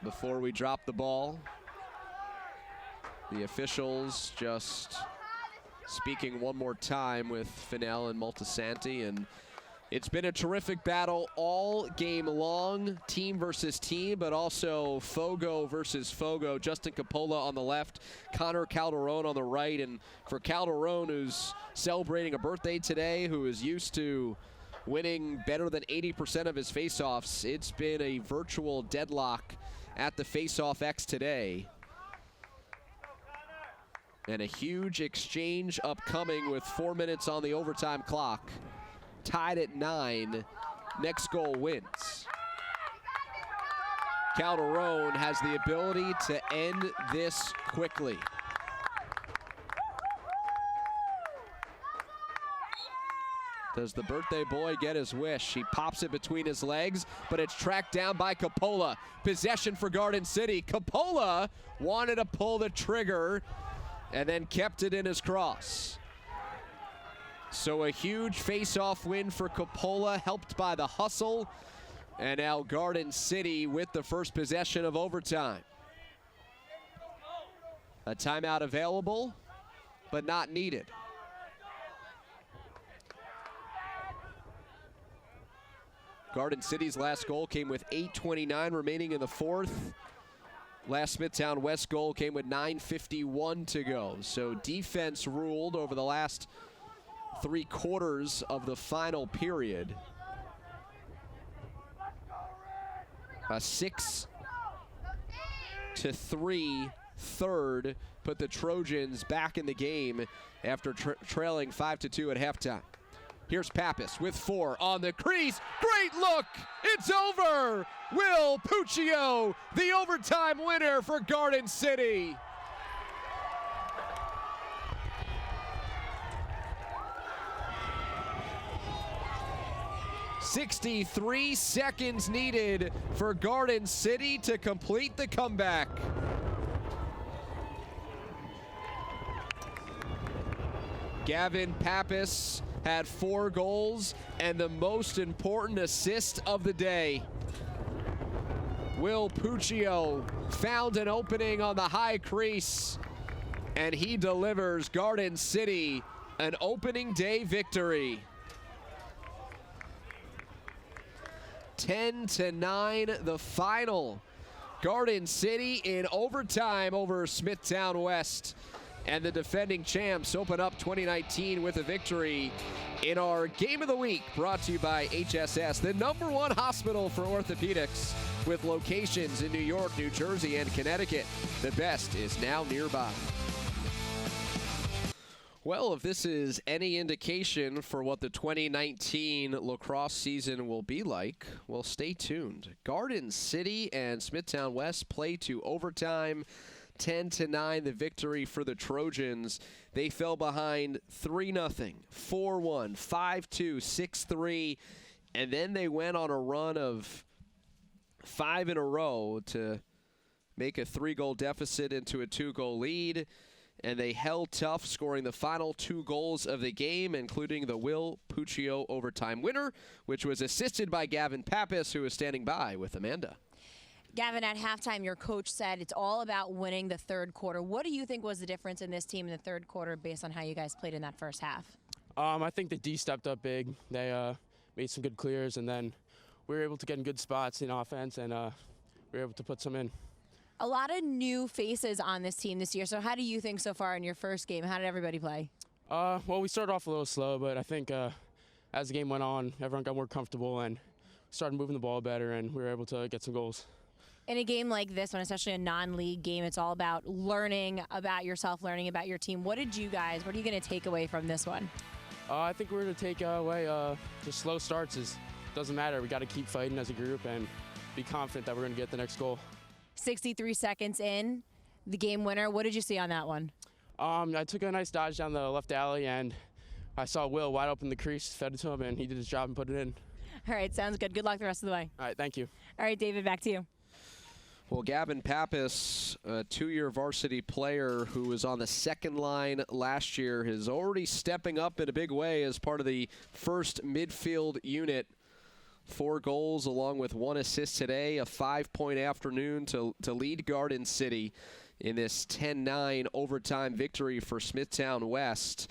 Before we drop the ball, the officials just speaking one more time with Fennell and Moltisanti, and it's been a terrific battle all game long, team versus team, but also Fogo versus Fogo. Justin Coppola on the left, Connor Calderon on the right, and for Calderon, who's celebrating a birthday today, who is used to winning better than 80% of his faceoffs, it's been a virtual deadlock at the Face-Off X today. And a huge exchange upcoming with 4 minutes on the overtime clock. Tied at 9, next goal wins. Calderon has the ability to end this quickly. Does the birthday boy get his wish? He pops it between his legs, but it's tracked down by Coppola. Possession for Garden City. Coppola wanted to pull the trigger and then kept it in his cross. So a huge face-off win for Coppola, helped by the hustle. And now Garden City with the first possession of overtime. A timeout available, but not needed. Garden City's last goal came with 8:29 remaining in the fourth. Last Smithtown West goal came with 9:51 to go. So defense ruled over the last 3 quarters of the final period. A 6-3 third put the Trojans back in the game after trailing 5-2 at halftime. Here's Pappas with 4 on the crease. Great look. It's over. Will Puccio, the overtime winner for Garden City. "63 seconds needed for Garden City to complete the comeback." Gavin Pappas had 4 goals and the most important assist of the day. Will Puccio found an opening on the high crease, and he delivers Garden City an opening day victory. 10-9 the final. Garden City in overtime over Smithtown West. And the defending champs open up 2019 with a victory in our Game of the Week, brought to you by HSS, the #1 hospital for orthopedics, with locations in New York, New Jersey, and Connecticut. The best is now nearby. Well, if this is any indication for what the 2019 lacrosse season will be like, well, stay tuned. Garden City and Smithtown West play to overtime. 10-9 the victory for the Trojans. They fell behind 3-0, 4-1, 5-2, 6-3, and then they went on a run of 5 in a row to make a 3-goal deficit into a 2-goal lead. And they held tough, scoring the final 2 goals of the game, including the Will Puccio overtime winner, which was assisted by Gavin Pappas, who was standing by with Amanda. Gavin, at halftime, your coach said it's all about winning the third quarter. What do you think was the difference in this team in the third quarter based on how you guys played in that first half? I think the D stepped up big. They made some good clears, and then we were able to get in good spots in offense, and we were able to put some in. A lot of new faces on this team this year. So how do you think so far in your first game? How did everybody play? Well, we started off a little slow, but I think as the game went on, everyone got more comfortable and started moving the ball better, and we were able to get some goals. In a game like this one, especially a non-league game, it's all about learning about yourself, learning about your team. What are you going to take away from this one? I think we're going to take away just slow starts. It doesn't matter. We got to keep fighting as a group and be confident that we're going to get the next goal. 63 seconds in, the game winner. What did you see on that one? I took a nice dodge down the left alley, and I saw Will wide open the crease, fed it to him, and he did his job and put it in. All right, sounds good. Good luck the rest of the way. All right, thank you. All right, David, back to you. Well, Gavin Pappas, a 2-year varsity player who was on the second line last year, is already stepping up in a big way as part of the first midfield unit. 4 goals along with 1 assist today, a 5-point afternoon to lead Garden City in this 10-9 overtime victory for Smithtown West.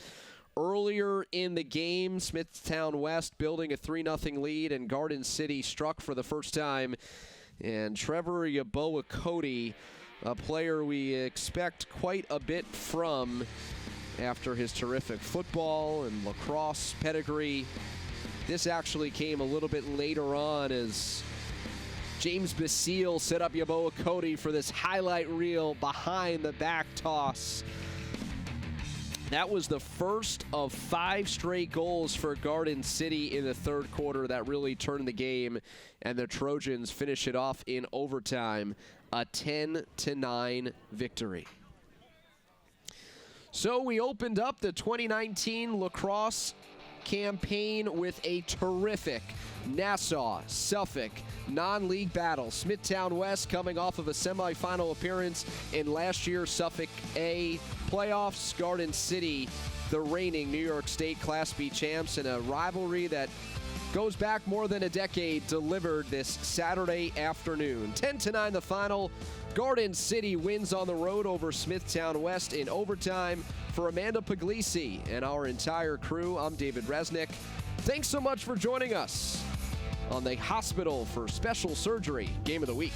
Earlier in the game, Smithtown West building a 3-0 lead, and Garden City struck for the first time. And Trevor Yaboa-Cody, a player we expect quite a bit from after his terrific football and lacrosse pedigree. This actually came a little bit later on as James Basile set up Yaboa-Cody for this highlight reel behind the back toss. That was the first of 5 straight goals for Garden City in the third quarter that really turned the game, and the Trojans finish it off in overtime, a 10-9 victory. So we opened up the 2019 lacrosse campaign with a terrific Nassau-Suffolk non-league battle. Smithtown West coming off of a semifinal appearance in last year's Suffolk A playoffs. Garden City, the reigning New York State Class B champs, in a rivalry that goes back more than a decade, delivered this Saturday afternoon. 10-9 the final. Garden City wins on the road over Smithtown West in overtime. For Amanda Puglisi and our entire crew, I'm David Resnick. Thanks so much for joining us on the Hospital for Special Surgery Game of the Week.